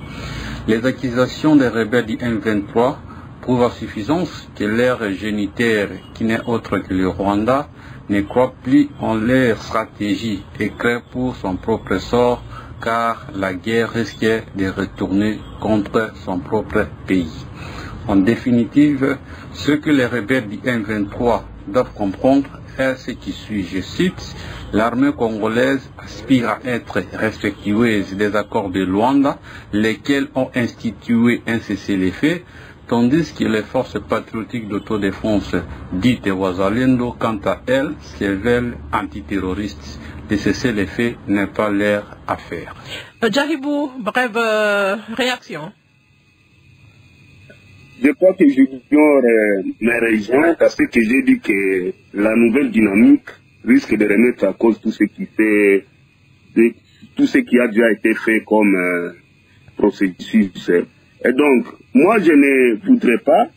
Les accusations des rebelles du M23 prouvent à suffisance que leur géniteur, qui n'est autre que le Rwanda, ne croit plus en leur stratégie et crée pour son propre sort, car la guerre risque de retourner contre son propre pays. En définitive, ce que les rebelles du M23 doivent comprendre est ce qui suit, je cite, l'armée congolaise aspire à être respectueuse des accords de Luanda, lesquels ont institué un cessez-le-feu, tandis que les forces patriotiques d'autodéfense dites Wazalendo, quant à elles, se veulent antiterroristes. De cesser les faits n'est pas leur affaire. Jaribou, brève réaction. Je crois que Junior me rejoint parce que j'ai dit que la nouvelle dynamique risque de remettre à cause tout ce qui a déjà été fait comme processus. Et donc, moi, je ne voudrais pas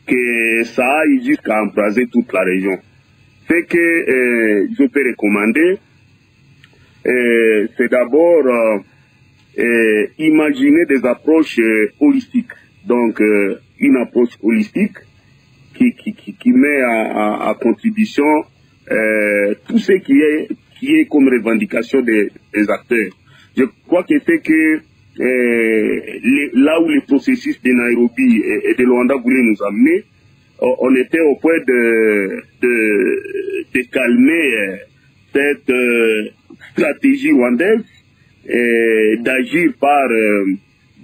que ça aille jusqu'à embraser toute la région. Ce que je peux recommander, c'est d'abord imaginer des approches holistiques. Donc, une approche holistique qui met à contribution tout ce qui est comme revendication des acteurs. Je crois que c'est que là où le processus de Nairobi et de Luanda voulait nous amener, on était au point de calmer cette stratégie rwandaise et d'agir par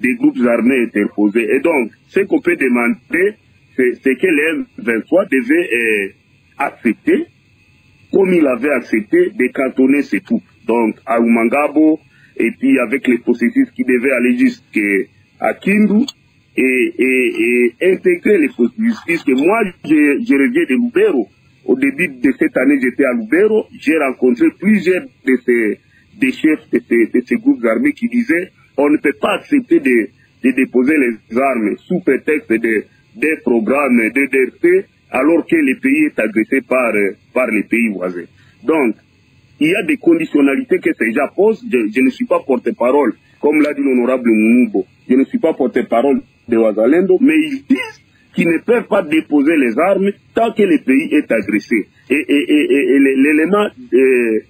des groupes armés interposés. Et donc, ce qu'on peut demander, c'est que les M23 devaient accepter, comme il avait accepté, de cantonner ses troupes. Donc, à Rumangabo, et puis avec les processus qui devaient aller jusqu'à Kindu, et intégrer les processus. Puisque moi, je reviens de Lubero. Au début de cette année, j'étais à Lubero. J'ai rencontré plusieurs de des chefs de ces groupes armés qui disaient on ne peut pas accepter de déposer les armes sous prétexte des programmes de DRP alors que le pays est agressé par les pays voisins. Donc, il y a des conditionnalités que ces gens posent. Je ne suis pas porte-parole, comme l'a dit l'honorable Mounoubo. Je ne suis pas porte-parole de Ouazalendo, mais ils disent qu'ils ne peuvent pas déposer les armes tant que le pays est agressé. Et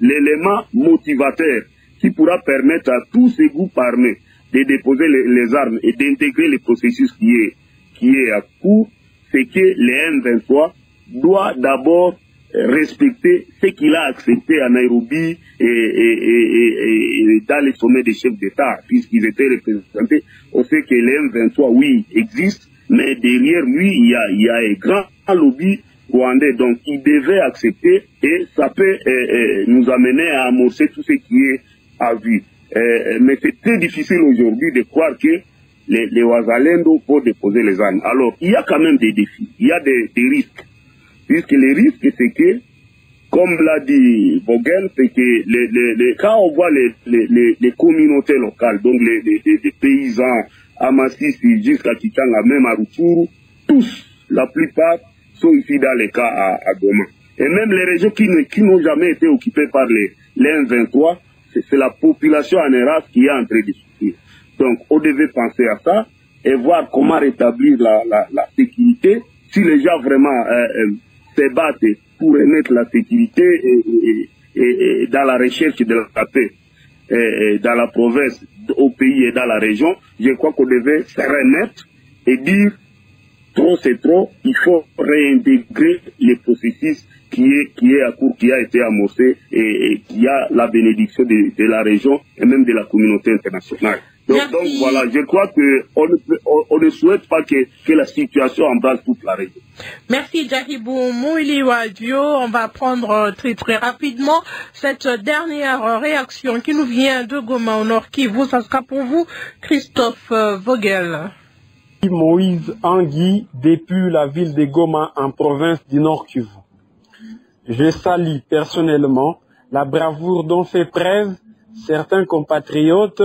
l'élément motivateur qui pourra permettre à tous ces groupes armés de déposer les armes et d'intégrer le processus qui est à cours, c'est que le M23 doit d'abord respecter ce qu'il a accepté à Nairobi et dans les sommets des chefs d'État, puisqu'ils étaient représentés. On sait que le M23, oui, existe, mais derrière lui, il y a un grand lobby rwandais. Donc, il devait accepter et ça peut nous amener à amorcer tout ce qui est à vue. Mais c'est très difficile aujourd'hui de croire que les Ouazalendo vont déposer les armes. Alors, il y a quand même des défis, il y a des risques. Puisque les risques, c'est que, comme l'a dit Vogel, c'est que quand on voit les communautés locales, donc les paysans à Massis jusqu'à Kitanga, même à Rutshuru, tous, la plupart, sont ici dans les cas à Goma. Et même les régions qui n'ont jamais été occupées par les M23, c'est la population en errance qui est en train de souffrir. Donc, on devait penser à ça et voir comment rétablir la sécurité. Si les gens vraiment se battent pour remettre la sécurité et dans la recherche de la paix dans la province, au pays et dans la région, je crois qu'on devait se remettre et dire trop c'est trop, il faut réintégrer les processus qui est à court, qui a été amorcé et qui a la bénédiction de la région et même de la communauté internationale. Donc voilà, je crois qu'on ne souhaite pas que la situation embrasse toute la région. Merci Jaribou Mouliwadio. On va prendre très rapidement cette dernière réaction qui nous vient de Goma au Nord Kivu. Ça sera pour vous, Christophe Vogel. Moïse Angui, depuis la ville de Goma en province du Nord Kivu. Je salue personnellement la bravoure dont fait preuve certains compatriotes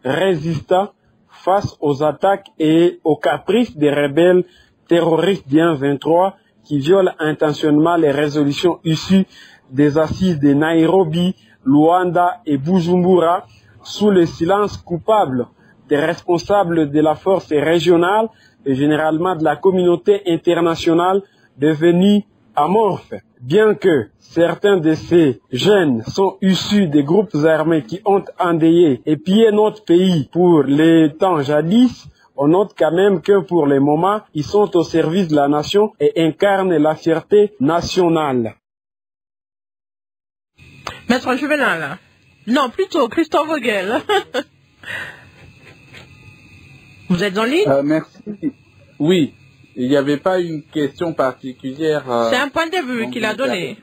résistants face aux attaques et aux caprices des rebelles terroristes du M23 qui violent intentionnellement les résolutions issues des assises de Nairobi, Luanda et Bujumbura sous le silence coupable des responsables de la force régionale et généralement de la communauté internationale devenue amorphe. Bien que certains de ces jeunes sont issus des groupes armés qui ont endeuillé et pillé notre pays pour les temps jadis, on note quand même que pour le moment, ils sont au service de la nation et incarnent la fierté nationale. Maître Juvenal. Non, plutôt Christophe Vogel. Vous êtes en ligne? Merci. Oui. Il n'y avait pas une question particulière. C'est un point de vue qu'il a donné.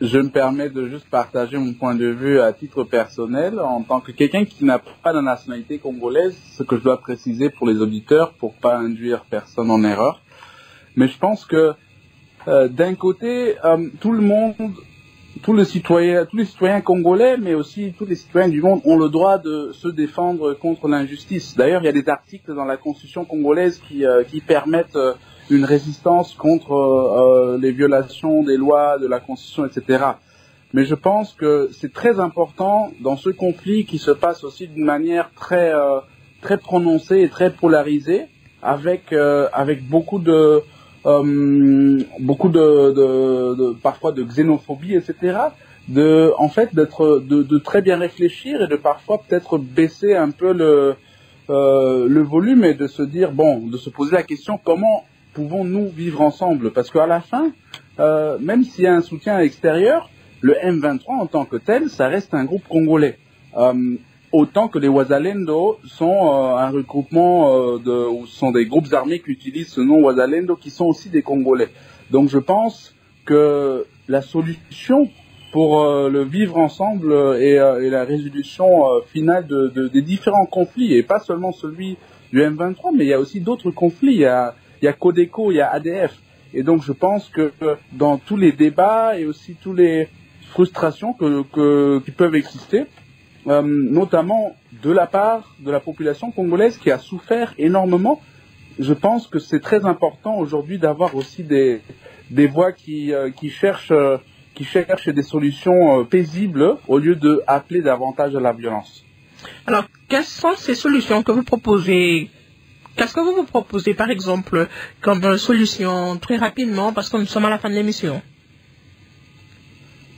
Je me permets de juste partager mon point de vue à titre personnel en tant que quelqu'un qui n'a pas la nationalité congolaise, ce que je dois préciser pour les auditeurs pour pas induire personne en erreur. Mais je pense que d'un côté, tous les citoyens congolais, mais aussi tous les citoyens du monde ont le droit de se défendre contre l'injustice. D'ailleurs, il y a des articles dans la Constitution congolaise qui permettent une résistance contre les violations des lois, de la Constitution, etc. Mais je pense que c'est très important dans ce conflit qui se passe aussi d'une manière très prononcée et très polarisée, avec beaucoup de parfois de xénophobie, etc. De très bien réfléchir et de parfois peut-être baisser un peu le volume et de se dire de se poser la question comment pouvons-nous vivre ensemble, parce qu'à la fin, même s'il y a un soutien extérieur, le M23 en tant que tel, ça reste un groupe congolais. Autant que les Ouazalendo sont un regroupement ou sont des groupes armés qui utilisent ce nom Ouazalendo, qui sont aussi des Congolais. Donc je pense que la solution pour le vivre ensemble et la résolution finale des différents conflits, et pas seulement celui du M23, mais il y a aussi d'autres conflits. Il y a Codeco, il y a ADF. Et donc je pense que dans tous les débats et aussi toutes les frustrations qui peuvent exister, notamment de la part de la population congolaise qui a souffert énormément. Je pense que c'est très important aujourd'hui d'avoir aussi des voix qui cherchent des solutions paisibles au lieu d'appeler davantage à la violence. Alors, quelles sont ces solutions que vous proposez? Qu'est-ce que vous proposez, par exemple, comme solution très rapidement, parce que nous sommes à la fin de l'émission?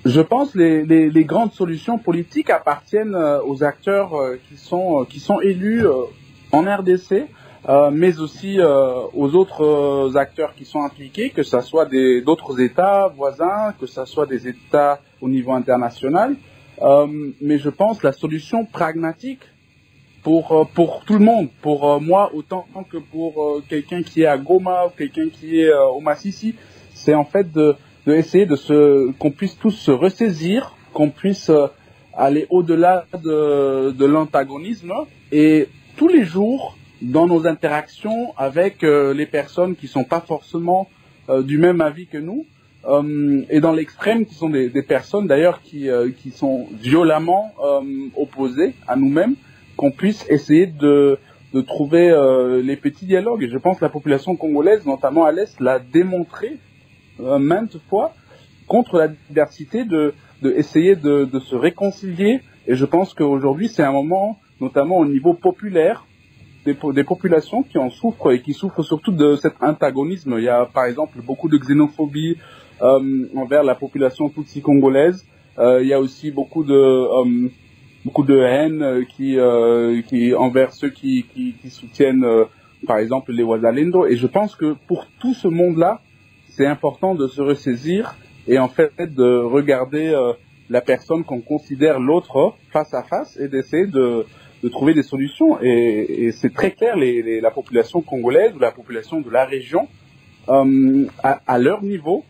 Je pense que les grandes solutions politiques appartiennent aux acteurs qui sont élus en RDC, mais aussi aux autres acteurs qui sont impliqués, que ce soit d'autres États voisins, que ce soit des États au niveau international. Mais je pense que la solution pragmatique pour tout le monde, pour moi autant que pour quelqu'un qui est à Goma ou quelqu'un qui est au Massissi, c'est en fait d'essayer qu'on puisse tous se ressaisir, qu'on puisse aller au-delà de l'antagonisme, et tous les jours dans nos interactions avec les personnes qui sont pas forcément du même avis que nous, et dans l'extrême qui sont des personnes d'ailleurs qui sont violemment opposées à nous-mêmes, qu'on puisse essayer de trouver les petits dialogues. Et je pense que la population congolaise, notamment à l'Est, l'a démontré maintes fois contre la diversité, essayer de se réconcilier. Et je pense qu'aujourd'hui c'est un moment, notamment au niveau populaire, des populations qui en souffrent et qui souffrent surtout de cet antagonisme. Il y a par exemple beaucoup de xénophobie envers la population tutsi congolaise. Il y a aussi beaucoup de haine qui envers ceux qui soutiennent par exemple les Wazalendo. Et je pense que pour tout ce monde-là, c'est important de se ressaisir et en fait de regarder la personne qu'on considère l'autre face à face et d'essayer de trouver des solutions. Et c'est très clair, la population congolaise ou la population de la région, à leur niveau,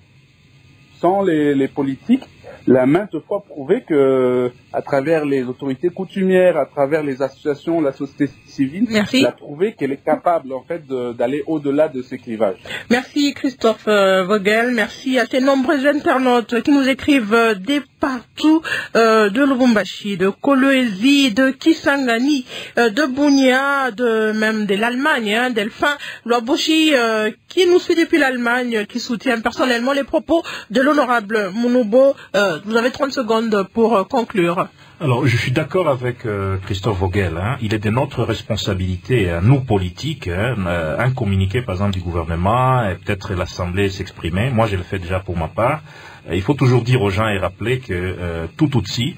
sans les politiques, l'a maintes fois prouvé que, à travers les autorités coutumières, à travers les associations, la société civile, l'a prouvé qu'elle est capable en fait d'aller au-delà de ces clivages. Merci Christophe Vogel, merci à ces nombreux internautes qui nous écrivent dès partout, de Lubumbashi, de Kolwezi, de Kisangani, de Bunia, même de l'Allemagne, Delphin Loaboshi, qui nous suit depuis l'Allemagne, qui soutient personnellement les propos de l'honorable Munubo. Vous avez 30 secondes pour conclure. Alors, je suis d'accord avec Christophe Vogel. Il est de notre responsabilité, nous politiques, un communiqué par exemple du gouvernement et peut-être l'Assemblée s'exprimer. Moi, je le fais déjà pour ma part. Il faut toujours dire aux gens et rappeler que tout Tutsi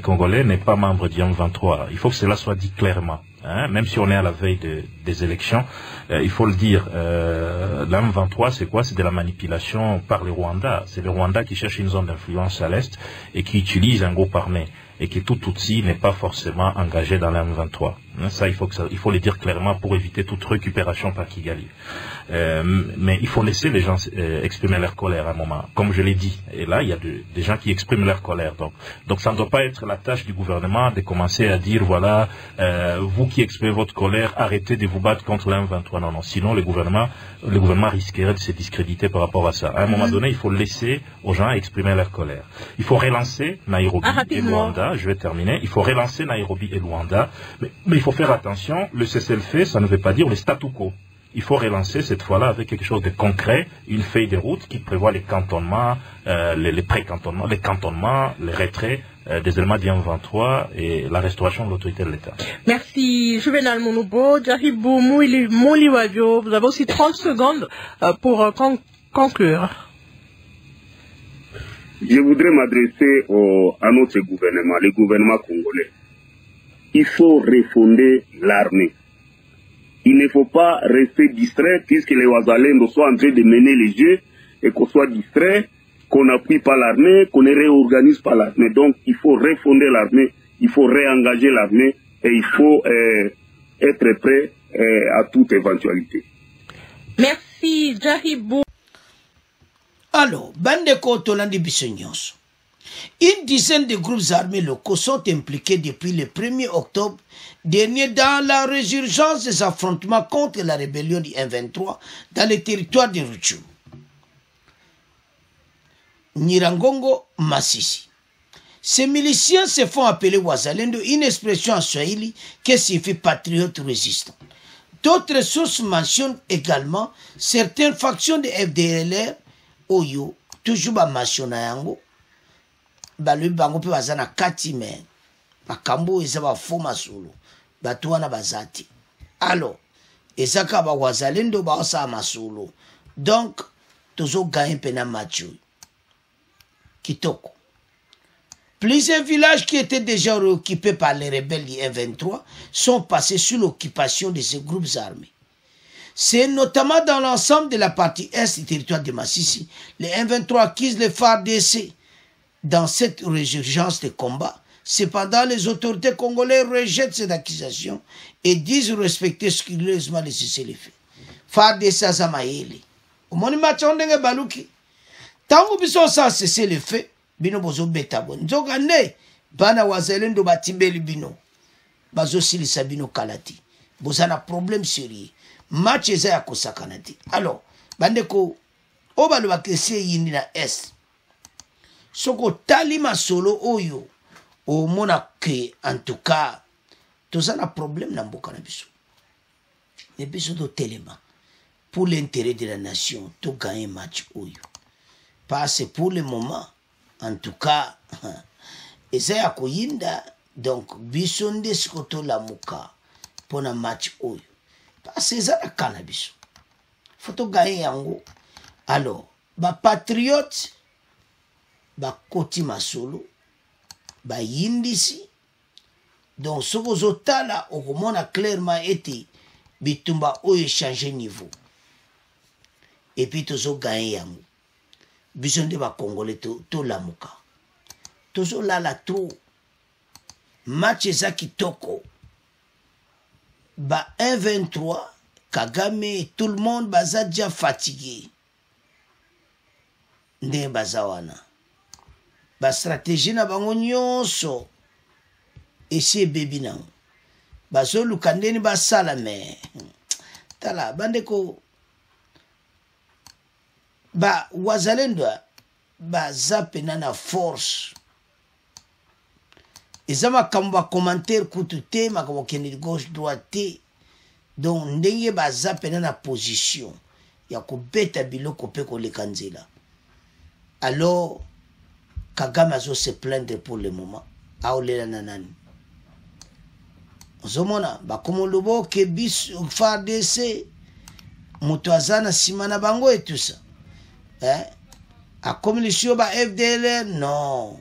congolais n'est pas membre du M23. Il faut que cela soit dit clairement. Même si on est à la veille des élections, il faut le dire. La M23, c'est quoi? C'est de la manipulation par les Rwandais. C'est le Rwanda qui cherche une zone d'influence à l'Est et qui utilise un groupe armé. Et que tout Tutsi n'est pas forcément engagé dans la M23. Ça, il faut le dire clairement pour éviter toute récupération par Kigali. Mais il faut laisser les gens exprimer leur colère à un moment, comme je l'ai dit. Et là, il y a des gens qui expriment leur colère. Donc ça ne doit pas être la tâche du gouvernement de commencer à dire, voilà, vous qui exprimez votre colère, arrêtez de vous battre contre la M23. Non, sinon le gouvernement risquerait de se discréditer par rapport à ça. À un moment donné, il faut laisser aux gens exprimer leur colère. Il faut relancer Nairobi et Luanda. Je vais terminer. Il faut relancer Nairobi et Luanda. Mais il faut faire attention. Le cessez-le-feu, ça ne veut pas dire le statu quo. Il faut relancer cette fois-là avec quelque chose de concret, une feuille de route qui prévoit les cantonnements, les pré-cantonnements, les cantonnements, les retraits des éléments du M23 et la restauration de l'autorité de l'État. Merci Juvenal Munubo, Jaribou Muliwavio. Vous avez aussi 30 secondes pour conclure. Je voudrais m'adresser à notre gouvernement, le gouvernement congolais. Il faut refonder l'armée. Il ne faut pas rester distrait puisque les Wazalendo sont en train de mener les jeux et qu'on soit distrait, qu'on n'appuie pas l'armée, qu'on ne réorganise pas l'armée. Donc il faut refonder l'armée, il faut réengager l'armée et il faut être prêt à toute éventualité. Merci Jaribou. Alors, Bandeko Tolandi Bissegnos. Une dizaine de groupes armés locaux sont impliqués depuis le 1er octobre dernier dans la résurgence des affrontements contre la rébellion du M23 dans le territoire de Rutshuru, Nirangongo, Massissi. Ces miliciens se font appeler Wazalendo, une expression en Swahili qui signifie patriote résistant. D'autres sources mentionnent également certaines factions de FDLR, Oyo, toujours ba mentionna yango, balu bango pe bazana katime, bakambo eza ba foma solo, batuana bazati. Alors, ezaka ba Wazalendo ba osa masolo. Donc, tozo gagne pena macho. Kitoko. Plusieurs villages qui étaient déjà occupés par les rebelles du M23 sont passés sous l'occupation de ces groupes armés. C'est notamment dans l'ensemble de la partie est du territoire de Massissi, les M23 acquisent les FARDC dans cette résurgence de combat. Cependant, les autorités congolaises rejettent cette accusation et disent respecter scrupuleusement les cessez-le-feu. FARDC Azamaele. Au moment où baluki, tant que ça a cessé le feu, bino bozo beta bon. Nzogane bana Wazalendo batimbeli bino. Bazo silisa bino kalati. Bozana problème sérieux. Match eza ya kosakanati. Alors, bandeko obalo bakese yindi na est. Soko tali masolo oyo o mona que en tout cas tozana problème na mboka na biso. Ne biso do telema. Pour l'intérêt de la nation, tout gagner match oyo. Parce pour le moment, en tout cas, Ezaya Koyinda, donc, bisonde skoto la muka pour un match oyo. Parce que ça la cannabis. Faut tout gagner yango. Alors, ba patriote, ba koti masolo, ba yindisi. Donc, ce que vous avez là, on a clairement été, bitumba oyo changer niveau. Et puis, tozo gagné yango. Bisonde ba Congolais to la muka. Tozo la trop. Match eza kitoko. Ba 1-23, Kagame, tout le monde baza déjà fatigué. Nde bazawana. Ba stratégie na bango nyonso. Esi baby na. Bazo lukandeni ba salame. Tala bandeko ba Wazalendo ba zapena na force. Eza makambo commentaire kutu te makambo kende gauche droite. Donc ndenge ba zapena na position ya kobeta biloko pe ko lekanzela. Alors Kagame azo se plaindre pour le moment. Aolela nanani. Ozomona ba komolobo ke bis FARDC mutwazana simana bango et tout ça. A communication ba FDLR non.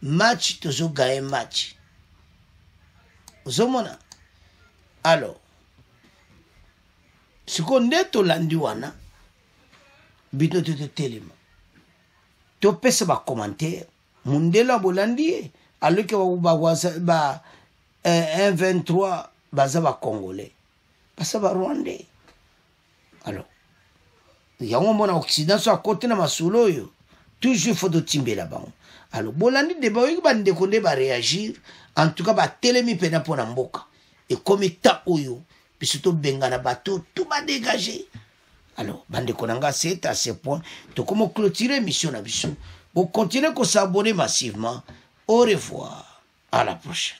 Match toujours gagner match. Ozomona. Alors ce qu'on est to landi wana bito to telema. To pesa ba commentaire mundela bolandi alors que ba 1-23 baza ba Congolais. Basa ba Rwandais. Alors yango mona Occident so à côté na masulo yo toujours faut de timber là-bas. Alors bolandi de ba bande konde ba réagir en tout cas ba telemi pena pona mboka et comme ta oyo biso bengana bateau tout ba dégager. Alors bande konanga c'est à ce point to comment clôturer mission na biso. Vous continuez à s'abonner massivement. Au revoir. À la prochaine.